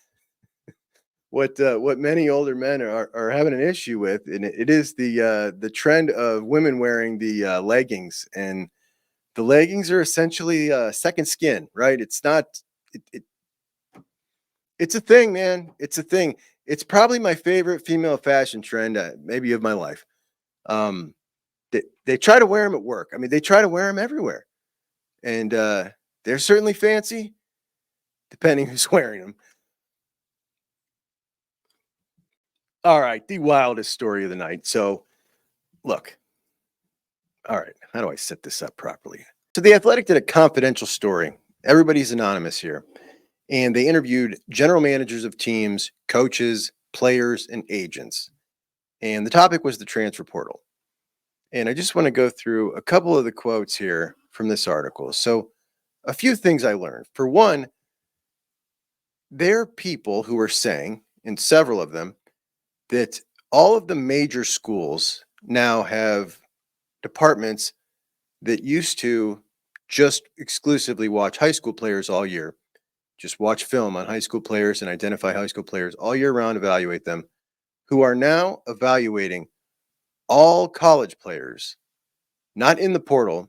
what many older men are having an issue with, and it is the trend of women wearing the leggings. And the leggings are essentially second skin, right? It's not It's a thing, man. It's a thing. It's probably my favorite female fashion trend, maybe of my life. They try to wear them at work. I mean, they try to wear them everywhere, and they're certainly fancy, depending who's wearing them. All right, the wildest story of the night. So, look. All right, how do I set this up properly? So, The Athletic did a confidential story. Everybody's anonymous here. And they interviewed general managers of teams, coaches, players, and agents. And the topic was the transfer portal. And I just want to go through a couple of the quotes here from this article. So, a few things I learned. For one, there are people who are saying, and several of them, that all of the major schools now have departments that used to just exclusively watch high school players all year, just watch film on high school players and identify high school players all year round, evaluate them, who are now evaluating all college players, not in the portal,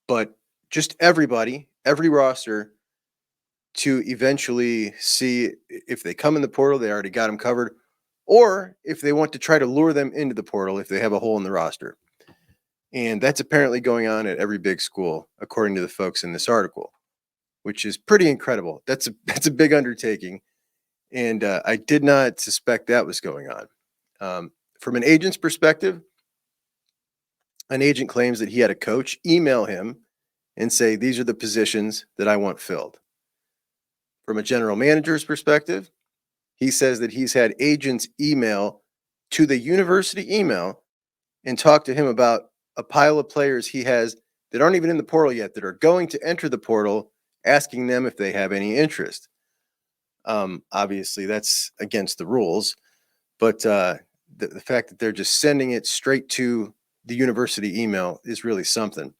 but just everybody, every roster, to eventually see if they come in the portal, they already got them covered, or if they want to try to lure them into the portal if they have a hole in the roster. And that's apparently going on at every big school, according to the folks in this article, which is pretty incredible. That's a big undertaking, and I did not suspect that was going on. From an agent's perspective, an agent claims that he had a coach email him and say, "These are the positions that I want filled." From a general manager's perspective, he says that he's had agents email to the university email and talk to him about a pile of players he has that aren't even in the portal yet, that are going to enter the portal, asking them if they have any interest. Obviously, that's against the rules, but the fact that they're just sending it straight to the university email is really something.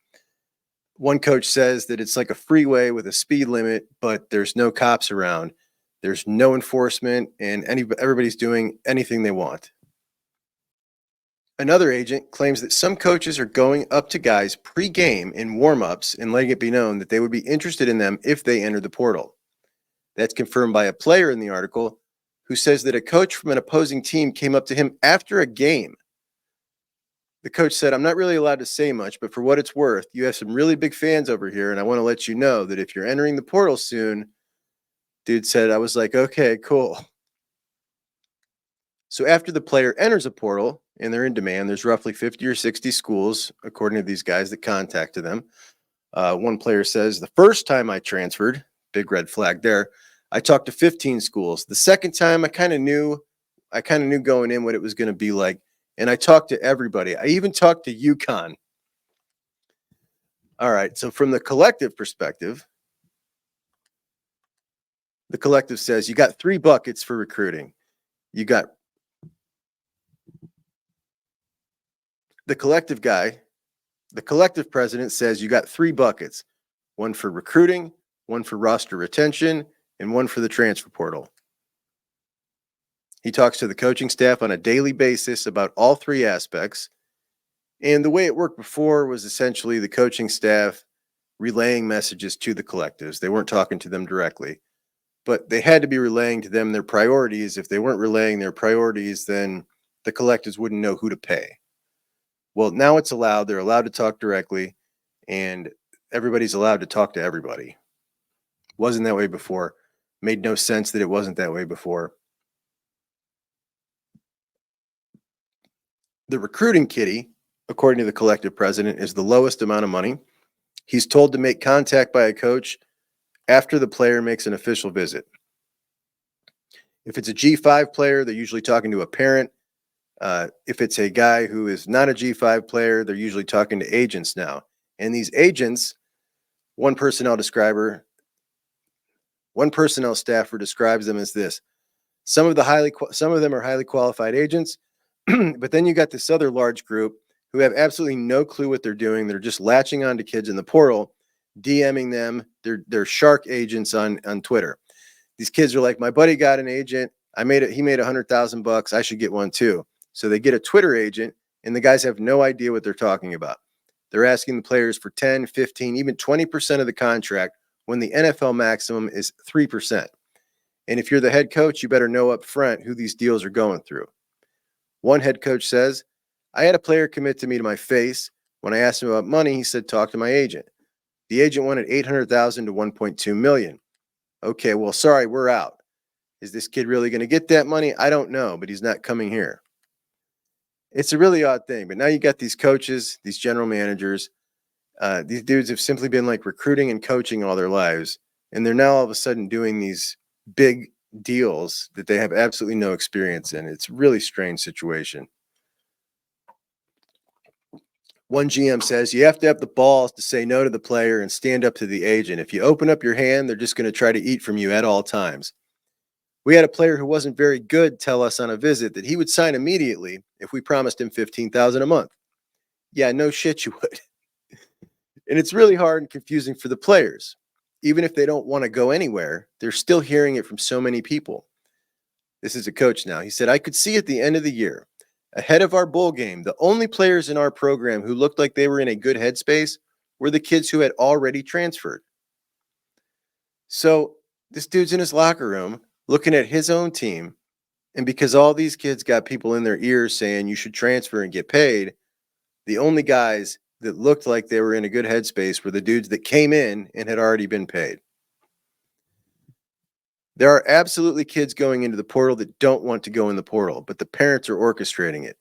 One coach says that it's like a freeway with a speed limit, but there's no cops around. There's no enforcement, and everybody's doing anything they want. Another agent claims that some coaches are going up to guys pre-game in warm-ups and letting it be known that they would be interested in them if they enter the portal. That's confirmed by a player in the article who says that a coach from an opposing team came up to him after a game. The coach said, "I'm not really allowed to say much, but for what it's worth, you have some really big fans over here, and I want to let you know that if you're entering the portal soon," dude said, "I was like, okay, cool." So after the player enters a portal and they're in demand, there's roughly 50 or 60 schools, according to these guys, that contacted them. One player says, "The first time I transferred," big red flag there, "I talked to 15 schools. The second time I kind of knew going in what it was going to be like. And I talked to everybody. I even talked to UConn." All right. So from the collective perspective, the collective says you got 3 buckets for recruiting. You got the collective guy. The collective president says you got 3 buckets, one for recruiting, one for roster retention, and one for the transfer portal. He talks to the coaching staff on a daily basis about all 3 aspects. And the way it worked before was essentially the coaching staff relaying messages to the collectives. They weren't talking to them directly, but they had to be relaying to them their priorities. If they weren't relaying their priorities, then the collectives wouldn't know who to pay. Well, now it's allowed. They're allowed to talk directly, and everybody's allowed to talk to everybody. Wasn't that way before. Made no sense that it wasn't that way before. The recruiting kitty, according to the collective president, is the lowest amount of money. He's told to make contact by a coach after the player makes an official visit. If it's a G5 player, they're usually talking to a parent. If it's a guy who is not a G5 player, they're usually talking to agents now. And these agents, one personnel staffer describes them as this: some of them are highly qualified agents, but then you got this other large group who have absolutely no clue what they're doing. They're just latching on to kids in the portal, DMing them. They're shark agents on Twitter. These kids are like, "My buddy got an agent. He made $100,000. I should get one too." So they get a Twitter agent, and the guys have no idea what they're talking about. They're asking the players for 10, 15, even 20% of the contract when the NFL maximum is 3%. And if you're the head coach, you better know up front who these deals are going through. One head coach says, I had a player commit to me to my face. When I asked him about money, he said, talk to my agent. The agent wanted $800,000 to $1.2 million. Okay, well, sorry, we're out. Is this kid really going to get that money? I don't know, but he's not coming here. It's a really odd thing. But now you got these coaches, these general managers. These dudes have simply been like recruiting and coaching all their lives. And they're now all of a sudden doing these big deals that they have absolutely no experience in. It's a really strange situation. One GM says you have to have the balls to say no to the player and stand up to the agent. If you open up your hand, they're just going to try to eat from you at all times. We had a player who wasn't very good tell us on a visit that he would sign immediately if we promised him $15,000 a month. Yeah, no shit you would. And it's really hard and confusing for the players. Even if they don't want to go anywhere, they're still hearing it from so many people. This is a coach now. He said, I could see at the end of the year, ahead of our bowl game, the only players in our program who looked like they were in a good headspace were the kids who had already transferred. So this dude's in his locker room looking at his own team, and because all these kids got people in their ears saying you should transfer and get paid, the only guys that looked like they were in a good headspace were the dudes that came in and had already been paid. There are absolutely kids going into the portal that don't want to go in the portal, but the parents are orchestrating it.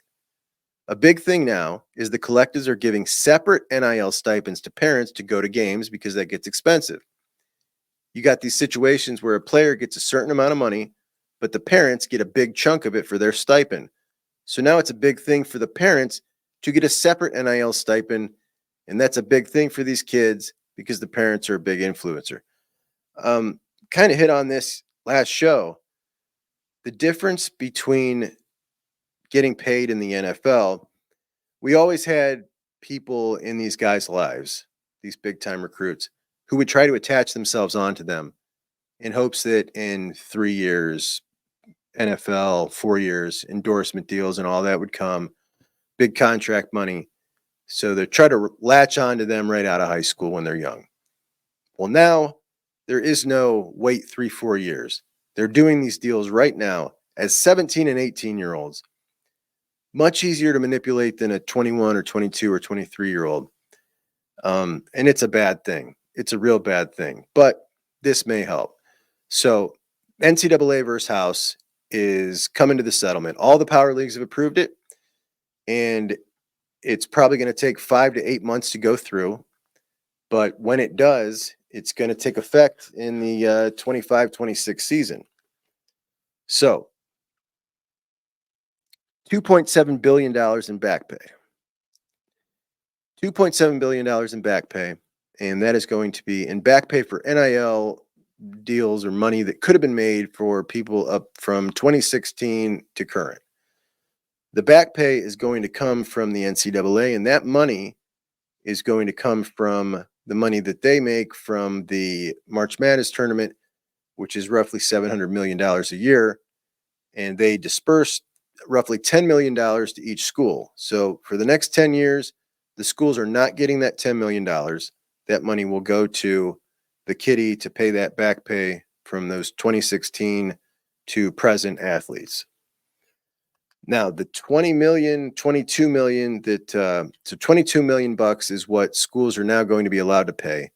A big thing now is the collectives are giving separate NIL stipends to parents to go to games because that gets expensive. You got these situations where a player gets a certain amount of money, but the parents get a big chunk of it for their stipend. So now it's a big thing for the parents to get a separate NIL stipend, and that's a big thing for these kids because the parents are a big influencer. Kind of hit on this last show. The difference between getting paid in the NFL, we always had people in these guys' lives, these big-time recruits, who would try to attach themselves onto them in hopes that in 3 years, NFL, 4 years, endorsement deals and all that would come, big contract money. So they try to latch onto them right out of high school when they're young. Well, now there is no wait 3-4 years. They're doing these deals right now as 17 and 18-year-olds. Much easier to manipulate than a 21 or 22 or 23-year-old. And it's a bad thing. It's a real bad thing. But this may help. So NCAA versus House is coming to the settlement. All the power leagues have approved it. And it's probably going to take 5 to 8 months to go through. But when it does, it's going to take effect in the 25-26 season. So $2.7 billion in back pay. $2.7 billion in back pay. And that is going to be in back pay for NIL deals or money that could have been made for people up from 2016 to current. The back pay is going to come from the NCAA, and that money is going to come from the money that they make from the March Madness tournament, which is roughly $700 million a year. And they disperse roughly $10 million to each school. So for the next 10 years, the schools are not getting that $10 million. That money will go to the kitty to pay that back pay from those 2016 to present athletes. Now, the 20 million, 22 million so 22 million bucks is what schools are now going to be allowed to pay.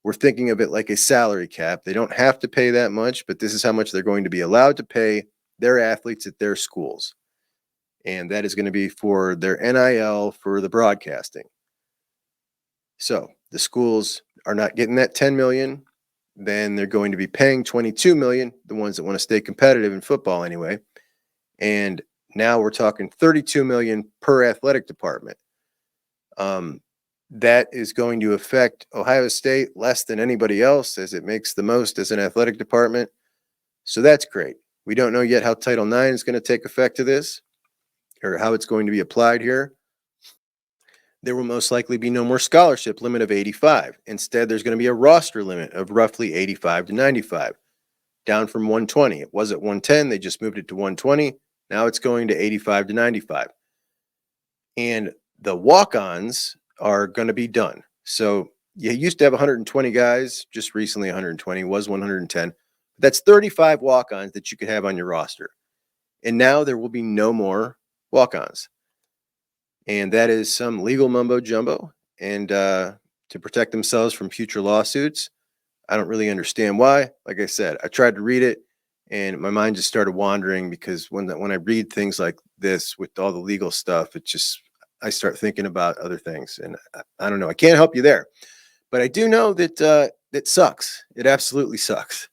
We're thinking of it like a salary cap. They don't have to pay that much, but this is how much they're going to be allowed to pay their athletes at their schools. And that is going to be for their NIL for the broadcasting. So the schools are not getting that 10 million. Then they're going to be paying 22 million, the ones that want to stay competitive in football anyway. And now we're talking 32 million per athletic department. That is going to affect Ohio State less than anybody else, as it makes the most as an athletic department. So that's great. We don't know yet how Title IX is going to take effect to this or how it's going to be applied here. There will most likely be no more scholarship limit of 85. Instead, there's going to be a roster limit of roughly 85 to 95, down from 120. It was at 110. They just moved it to 120. Now it's going to 85 to 95. And the walk-ons are going to be done. So you used to have 120 guys, just recently 120, was 110. That's 35 walk-ons that you could have on your roster. And now there will be no more walk-ons. And that is some legal mumbo jumbo. And to protect themselves from future lawsuits, I don't really understand why. Like I said, I tried to read it and my mind just started wandering, because when I read things like this with all the legal stuff, I start thinking about other things. And I don't know. I can't help you there. But I do know that it sucks. It absolutely sucks.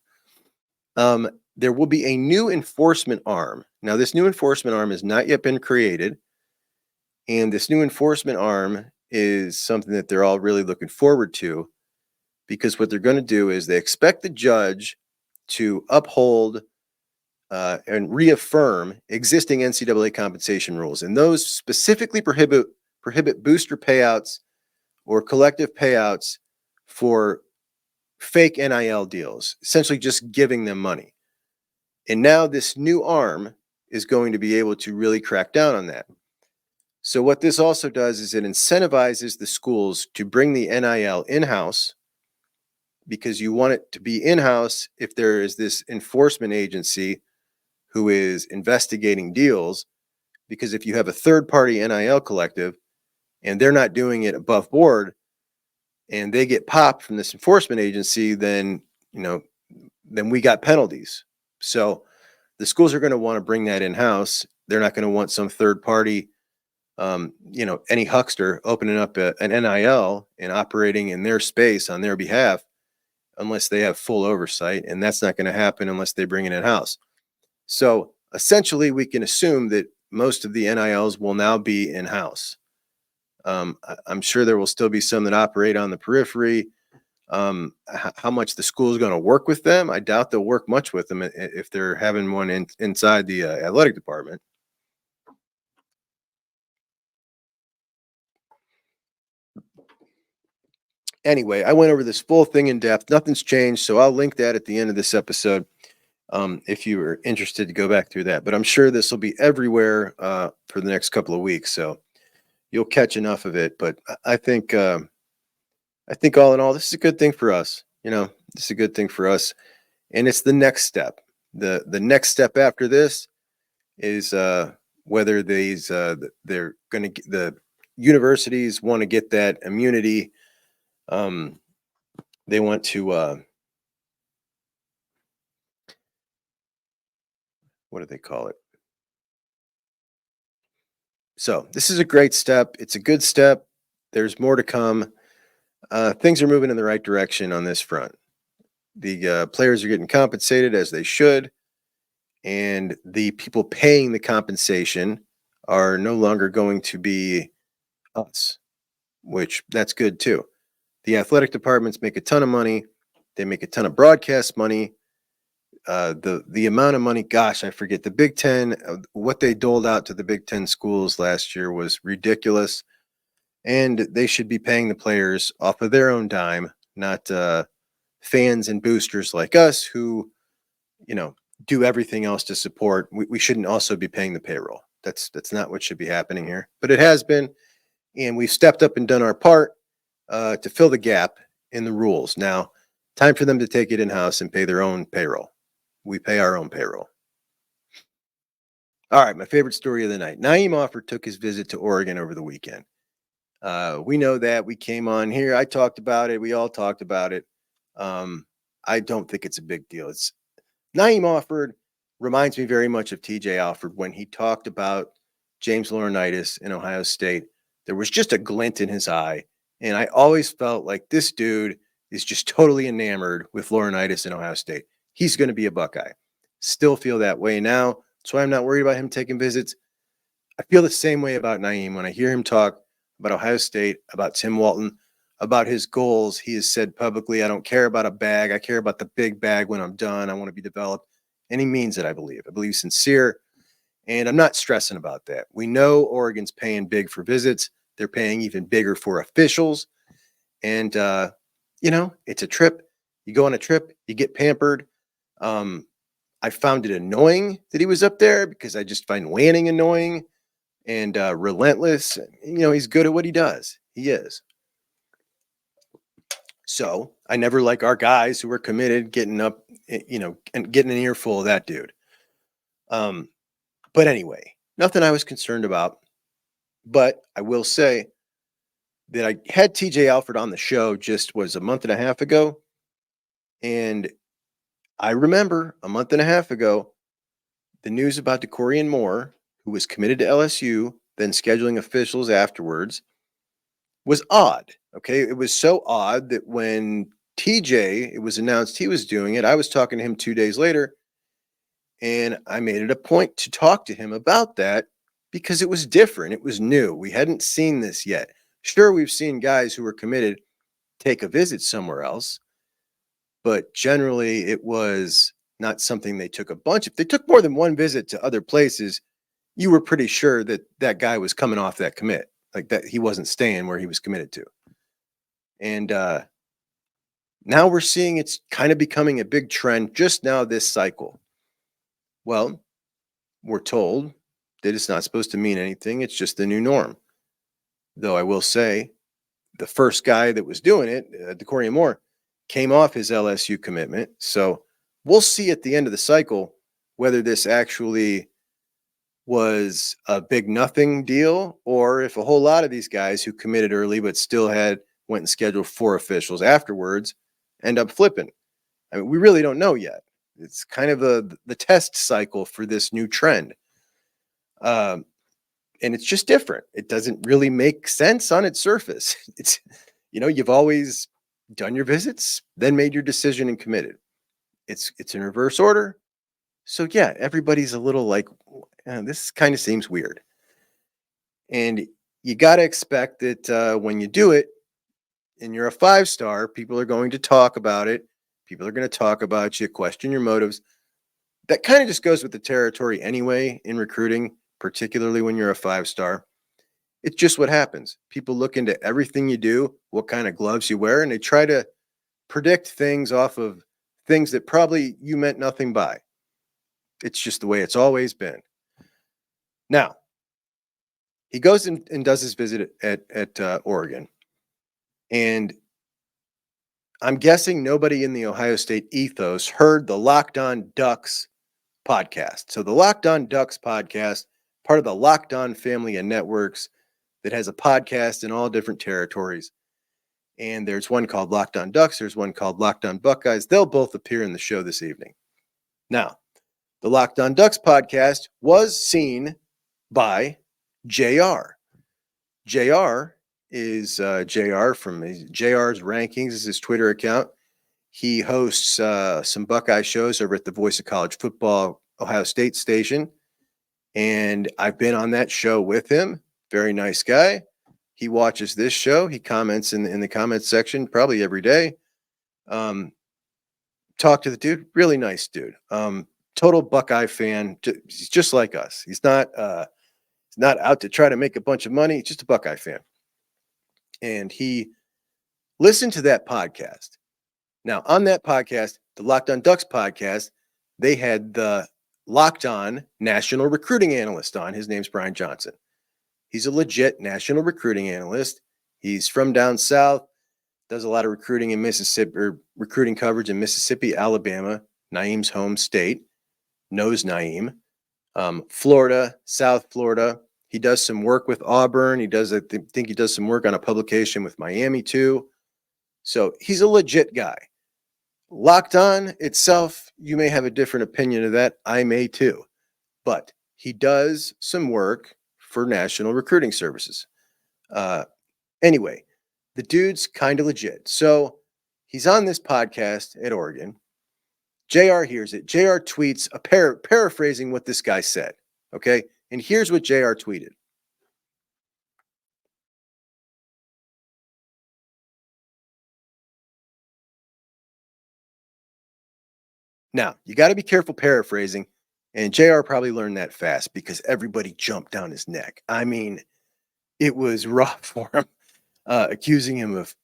There will be a new enforcement arm. Now, this new enforcement arm has not yet been created. And this new enforcement arm is something that they're all really looking forward to, because what they're going to do is they expect the judge to uphold and reaffirm existing NCAA compensation rules. And those specifically prohibit booster payouts or collective payouts for fake NIL deals, essentially just giving them money. And now this new arm is going to be able to really crack down on that. So what this also does is it incentivizes the schools to bring the NIL in-house, because you want it to be in-house if there is this enforcement agency who is investigating deals. Because if you have a third-party NIL collective and they're not doing it above board and they get popped from this enforcement agency, then we got penalties. So the schools are going to want to bring that in-house. They're not going to want some third party, any huckster opening up an NIL and operating in their space on their behalf unless they have full oversight. And that's not going to happen unless they bring it in-house. So essentially, we can assume that most of the NILs will now be in-house. I'm sure there will still be some that operate on the periphery. How much the school is going to work with them, I doubt they'll work much with them if they're having one inside the athletic department. Anyway, I went over this full thing in depth. Nothing's changed, so I'll link that at the end of this episode if you were interested to go back through that. But I'm sure this will be everywhere for the next couple of weeks, so you'll catch enough of it. But I think all in all, this is a good thing for us. This is a good thing for us, and it's the next step. The next step after this is whether they're going to the universities want to get that immunity. They want to what do they call it? So this is a great step. It's a good step. There's more to come. Things are moving in the right direction on this front. The players are getting compensated as they should, and the people paying the compensation are no longer going to be us, which that's good too. The athletic departments make a ton of money. They make a ton of broadcast money. The amount of money, gosh, I forget. The Big Ten, what they doled out to the Big Ten schools last year was ridiculous. And they should be paying the players off of their own dime, not fans and boosters like us who, do everything else to support. We shouldn't also be paying the payroll. That's not what should be happening here. But it has been, and we've stepped up and done our part to fill the gap in the rules. Now, time for them to take it in-house and pay their own payroll. We pay our own payroll. All right, my favorite story of the night. Na'eem Offord took his visit to Oregon over the weekend. We know that. We came on here. I talked about it. We all talked about it. I don't think it's a big deal. Na'eem Offord reminds me very much of TJ Alford when he talked about James Laurinaitis in Ohio State. There was just a glint in his eye. And I always felt like this dude is just totally enamored with Laurinaitis in Ohio State. He's going to be a Buckeye. Still feel that way now. That's why I'm not worried about him taking visits. I feel the same way about Na'eem when I hear him talk about Ohio State, about Tim Walton, about his goals. He has said publicly, I don't care about a bag. I care about the big bag when I'm done. I want to be developed. And he means it, I believe. I believe sincere. And I'm not stressing about that. We know Oregon's paying big for visits. They're paying even bigger for officials. And, it's a trip. You go on a trip, you get pampered. I found it annoying that he was up there because I just find Lanning annoying and relentless. He's good at what he does. He is. So I never like our guys who were committed getting up, and getting an earful of that dude. But anyway, nothing I was concerned about. But I will say that I had TJ Alford on the show just was a month and a half ago. And I remember a month and a half ago, the news about DeCorian Moore, who was committed to LSU, then scheduling officials afterwards, was odd. Okay. It was so odd that when TJ, it was announced he was doing it, I was talking to him 2 days later, and I made it a point to talk to him about that because it was different. It was new. We hadn't seen this yet. Sure, we've seen guys who were committed take a visit somewhere else, but generally it was not something they took a bunch. If they took more than one visit to other places, you were pretty sure that that guy was coming off that commit, like that he wasn't staying where he was committed to. And now we're seeing it's kind of becoming a big trend just now this cycle. Well, we're told that it's not supposed to mean anything. It's just the new norm. Though I will say, the first guy that was doing it, DeCorian Moore, came off his LSU commitment. So we'll see at the end of the cycle whether this actually was a big nothing deal or if a whole lot of these guys who committed early but still went and scheduled 4 officials afterwards end up flipping. I mean, we really don't know yet. It's kind of the test cycle for this new trend. And it's just different. It doesn't really make sense on its surface. It's, you've always done your visits, then made your decision and committed. It's in reverse order. So yeah, everybody's a little like, this kind of seems weird. And you got to expect that when you do it and you're a 5-star, people are going to talk about it. People are going to talk about you, question your motives. That kind of just goes with the territory anyway in recruiting, particularly when you're a 5-star. It's just what happens. People look into everything you do, what kind of gloves you wear, and they try to predict things off of things that probably you meant nothing by. It's just the way it's always been. Now, he goes and does his visit at Oregon. And I'm guessing nobody in the Ohio State ethos heard the Locked On Ducks podcast. So the Locked On Ducks podcast, part of the Locked On family of networks that has a podcast in all different territories. And there's one called Locked On Ducks. There's one called Locked On Buckeyes. They'll both appear in the show this evening. Now, the Locked On Ducks podcast was seen by JR. JR is JR from JR's Rankings is his Twitter account. He hosts some Buckeye shows over at the Voice of College Football Ohio State station. And I've been on that show with him. Very nice guy. He watches this show. He comments in the comments section probably every day. Talk to the dude. Really nice dude. Total Buckeye fan. He's just like us. He's not out to try to make a bunch of money. He's just a Buckeye fan. And he listened to that podcast. Now, on that podcast, the Locked On Ducks podcast, they had the Locked On national recruiting analyst on. His name's Brian Johnson. He's a legit national recruiting analyst. He's from down south, does a lot of recruiting in Mississippi, or recruiting coverage in Mississippi, Alabama, Na'eem's home state, knows Na'eem. Florida, South Florida. He does some work with Auburn. I think he does some work on a publication with Miami too. So he's a legit guy. Locked On itself, you may have a different opinion of that. I may too. But he does some work for National Recruiting Services. Anyway, the dude's kind of legit. So he's on this podcast at Oregon. JR hears it. JR tweets paraphrasing what this guy said. Okay. And here's what JR tweeted. Now, you got to be careful paraphrasing. And JR probably learned that fast because everybody jumped down his neck. I mean, it was rough for him, accusing him of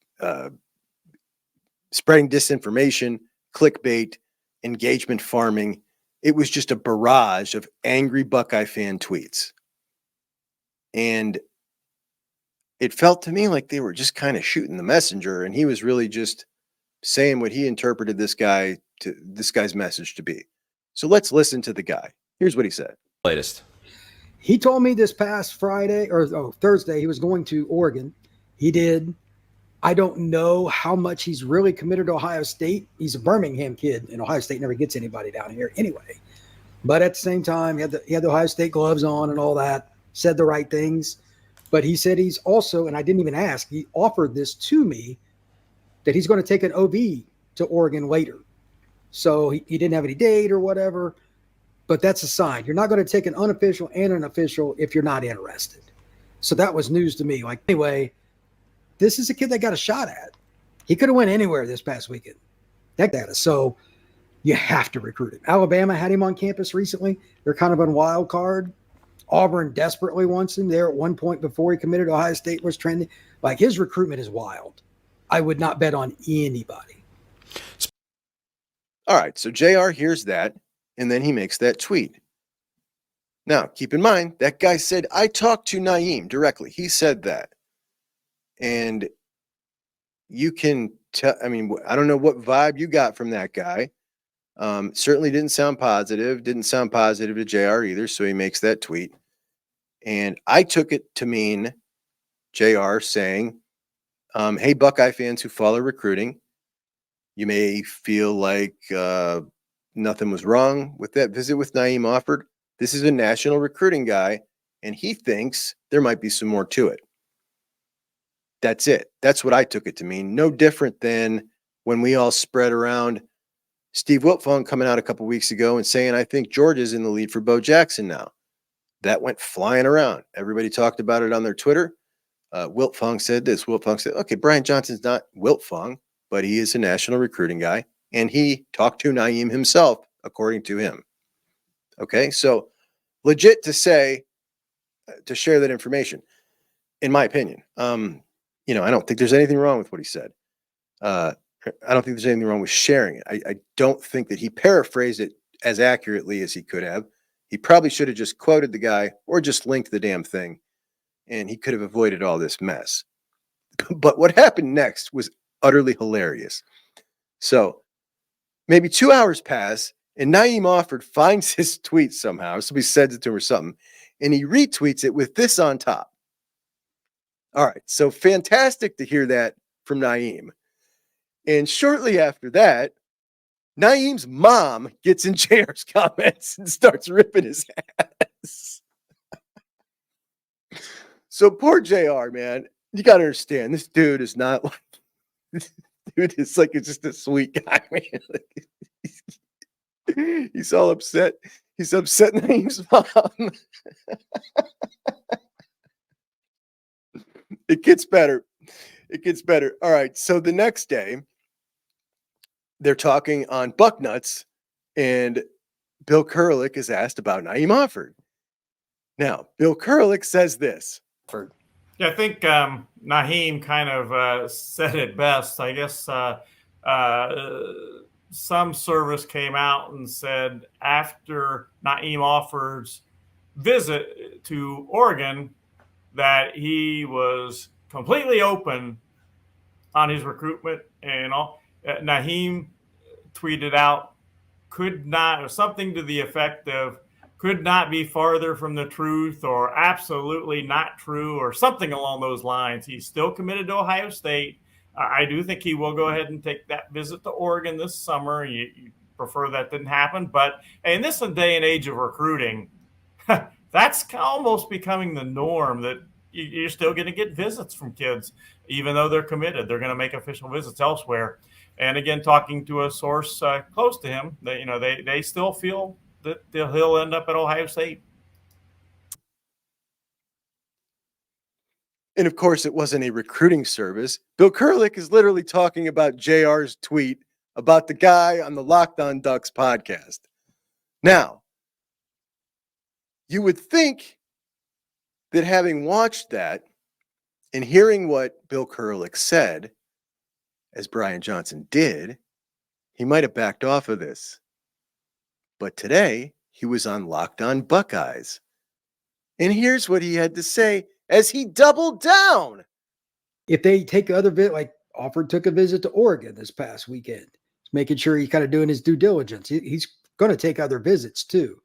spreading disinformation, clickbait, engagement farming. It was just a barrage of angry Buckeye fan tweets. And it felt to me like they were just kind of shooting the messenger, and he was really just saying what he interpreted this guy's message to be. So let's listen to the guy. Here's what he said. Latest. He told me this past Friday or Thursday he was going to Oregon. He did. I don't know how much he's really committed to Ohio State. He's a Birmingham kid, and Ohio State never gets anybody down here anyway. But at the same time, he had the Ohio State gloves on and all that, said the right things. But he said he's also, and I didn't even ask, he offered this to me, that he's going to take an OB to Oregon later. So he didn't have any date or whatever, but that's a sign. You're not going to take an unofficial and an official if you're not interested. So that was news to me. Like, anyway, this is a kid that got a shot at. He could have went anywhere this past weekend. So you have to recruit him. Alabama had him on campus recently. They're kind of on wild card. Auburn desperately wants him there at one point before he committed to Ohio State was trending. Like, his recruitment is wild. I would not bet on anybody. All right, so JR hears that, and then he makes that tweet. Now, keep in mind, that guy said, I talked to Na'eem directly. He said that. And you can tell, I mean, I don't know what vibe you got from that guy. Certainly didn't sound positive to JR either, so he makes that tweet. And I took it to mean JR saying, hey, Buckeye fans who follow recruiting, you may feel like nothing was wrong with that visit with Na'eem Offord. This is a national recruiting guy, and he thinks there might be some more to it. That's it. That's what I took it to mean. No different than when we all spread around Steve Wiltfong coming out a couple weeks ago and saying, I think Georgia's in the lead for Bo Jackson now. That went flying around. Everybody talked about it on their Twitter. Wiltfong said this. Wiltfong said, okay, Brian Johnson's not Wiltfong, but he is a national recruiting guy. And he talked to Na'eem himself, according to him. Okay, so legit to say, to share that information, in my opinion. I don't think there's anything wrong with what he said. I don't think there's anything wrong with sharing it. I don't think that he paraphrased it as accurately as he could have. He probably should have just quoted the guy or just linked the damn thing, and he could have avoided all this mess. But what happened next was utterly hilarious. So maybe 2 hours pass, and Na'eem Offord finds his tweet somehow. Somebody sends it to him or something, and he retweets it with this on top. All right, so fantastic to hear that from Na'eem. And shortly after that, Naeem's mom gets in JR's comments and starts ripping his ass. So poor JR, man. You got to understand, this dude is not like, this dude is like, it's just a sweet guy, man. He's all upset. He's upset Naeem's mom. It gets better. All right. So the next day, they're talking on Bucknuts, and Bill Kurelic is asked about Na'eem Offord. Now, Bill Kurelic says this. Yeah, I think Na'eem kind of said it best. I guess some service came out and said after Na'eem Offord's visit to Oregon that he was completely open on his recruitment and all. Na'eem tweeted out, could not, or something to the effect of, could not be farther from the truth, or absolutely not true, or something along those lines. He's still committed to Ohio State. I do think he will go ahead and take that visit to Oregon this summer. You prefer that didn't happen. But in this day and age of recruiting, that's almost becoming the norm, that you're still going to get visits from kids, even though they're committed. They're going to make official visits elsewhere. And again, talking to a source close to him, they still feel that he'll end up at Ohio State. And of course, it wasn't a recruiting service. Bill Kurelic is literally talking about JR's tweet about the guy on the Locked On Ducks podcast. Now, you would think that having watched that and hearing what Bill Kurelic said, as Brian Johnson did, he might have backed off of this. But today, he was on Locked On Buckeyes. And here's what he had to say as he doubled down. If they take other bit, like Offord took a visit to Oregon this past weekend. He's making sure he's kind of doing his due diligence. He's going to take other visits too.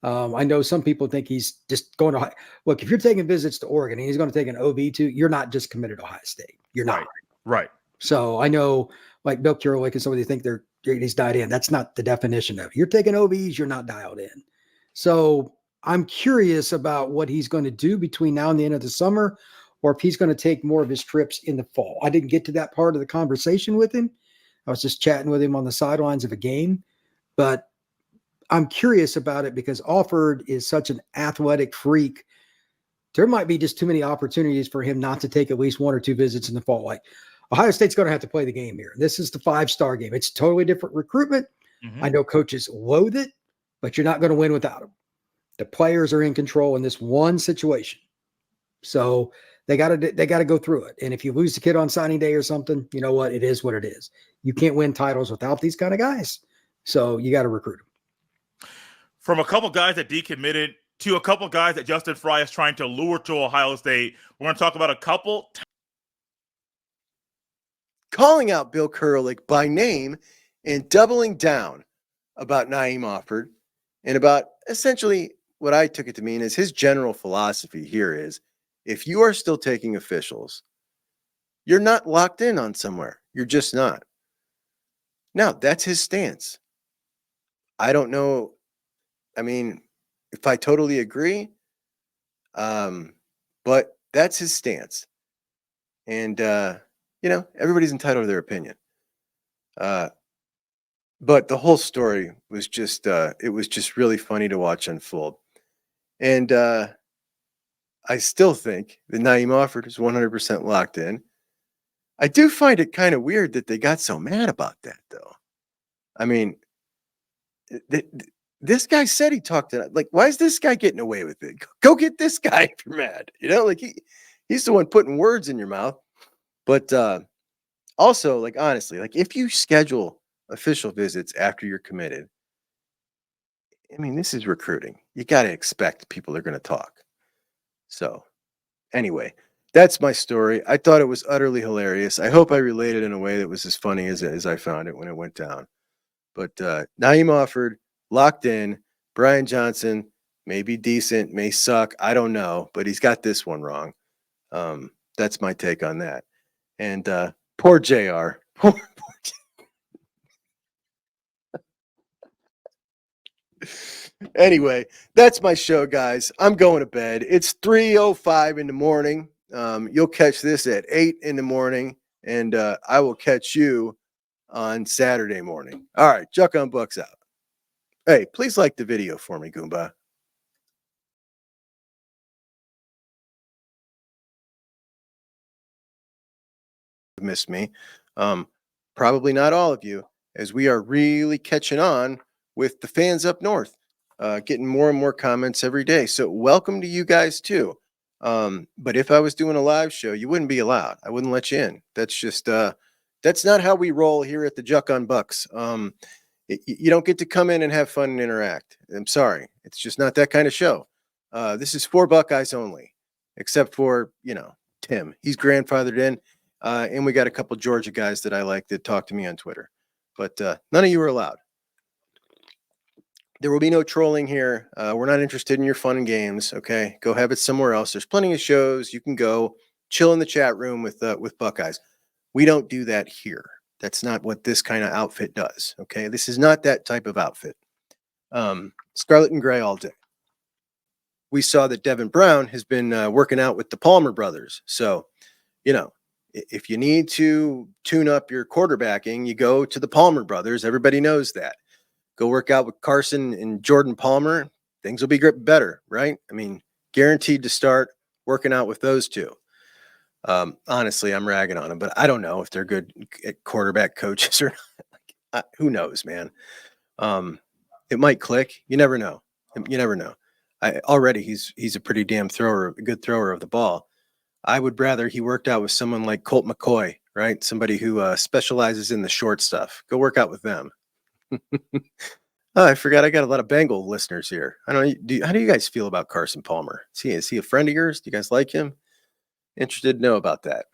I know some people think he's just going to look. If you're taking visits to Oregon and he's going to take an OB too, you're not just committed to Ohio State. You're not. Right. So I know, like Bill Kurolik and somebody think he's dialed in. That's not the definition of it. You're taking OBs. You're not dialed in. So I'm curious about what he's going to do between now and the end of the summer, or if he's going to take more of his trips in the fall. I didn't get to that part of the conversation with him. I was just chatting with him on the sidelines of a game, but I'm curious about it because Offord is such an athletic freak. There might be just too many opportunities for him not to take at least 1 or 2 visits in the fall. Like Ohio State's going to have to play the game here. This is the 5-star game. It's totally different recruitment. I know coaches loathe it, but you're not going to win without them. The players are in control in this one situation. So they got to go through it. And if you lose the kid on signing day or something, you know what? It is what it is. You can't win titles without these kind of guys. So you got to recruit them. From a couple guys that decommitted to a couple guys that Justin Fry is trying to lure to Ohio State, we're going to talk about a couple. Calling out Bill Kurolik by name and doubling down about Na'eem Offord and about essentially what I took it to mean is his general philosophy here is if you are still taking officials, you're not locked in on somewhere. You're just not. Now, that's his stance. I don't know. I mean, if I totally agree, but that's his stance. And, everybody's entitled to their opinion. But the whole story was just, it was just really funny to watch unfold. And I still think that Na'eem Offord is 100% locked in. I do find it kind of weird that they got so mad about that, though. I mean, this guy said he talked to, like, why is this guy getting away with it? Go get this guy if you're mad. Like he's the one putting words in your mouth. But also, like, honestly, like if you schedule official visits after you're committed, I mean, this is recruiting. You got to expect people are going to talk. So anyway, that's my story. I thought it was utterly hilarious. I hope I related in a way that was as funny as I found it when it went down. But Na'eem Offord, locked in. Brian Johnson may be decent, may suck. I don't know, but he's got this one wrong. That's my take on that. And poor JR. Anyway, that's my show, guys. I'm going to bed. It's 3:05 in the morning. You'll catch this at 8 in the morning, and I will catch you on Saturday morning. All right, Juck on Bucks out. Hey, please like the video for me, Goomba. Missed me. Probably not all of you, as we are really catching on with the fans up north, getting more and more comments every day. So welcome to you guys too. But if I was doing a live show, you wouldn't be allowed. I wouldn't let you in. That's just that's not how we roll here at the Juck on Bucks. You don't get to come in and have fun and interact. I'm sorry. It's just not that kind of show. This is for Buckeyes only, except for, Tim. He's grandfathered in. And we got a couple Georgia guys that I like that talk to me on Twitter. But none of you are allowed. There will be no trolling here. We're not interested in your fun and games, okay? Go have it somewhere else. There's plenty of shows. You can go chill in the chat room with Buckeyes. We don't do that here. That's not what this kind of outfit does, okay? This is not that type of outfit. Scarlet and gray all day. We saw that Devin Brown has been working out with the Palmer brothers. So, if you need to tune up your quarterbacking, you go to the Palmer brothers. Everybody knows that. Go work out with Carson and Jordan Palmer. Things will be better, right? I mean, guaranteed to start working out with those two. Honestly, I'm ragging on them, but I don't know if they're good at quarterback coaches or not. Who knows, man? It might click. You never know. You never know. Already he's a pretty damn a good thrower of the ball. I would rather he worked out with someone like Colt McCoy, right? Somebody who specializes in the short stuff. Go work out with them. Oh, I forgot I got a lot of Bengal listeners here. I don't know. How do you guys feel about Carson Palmer? Is he a friend of yours? Do you guys like him? Interested to know about that.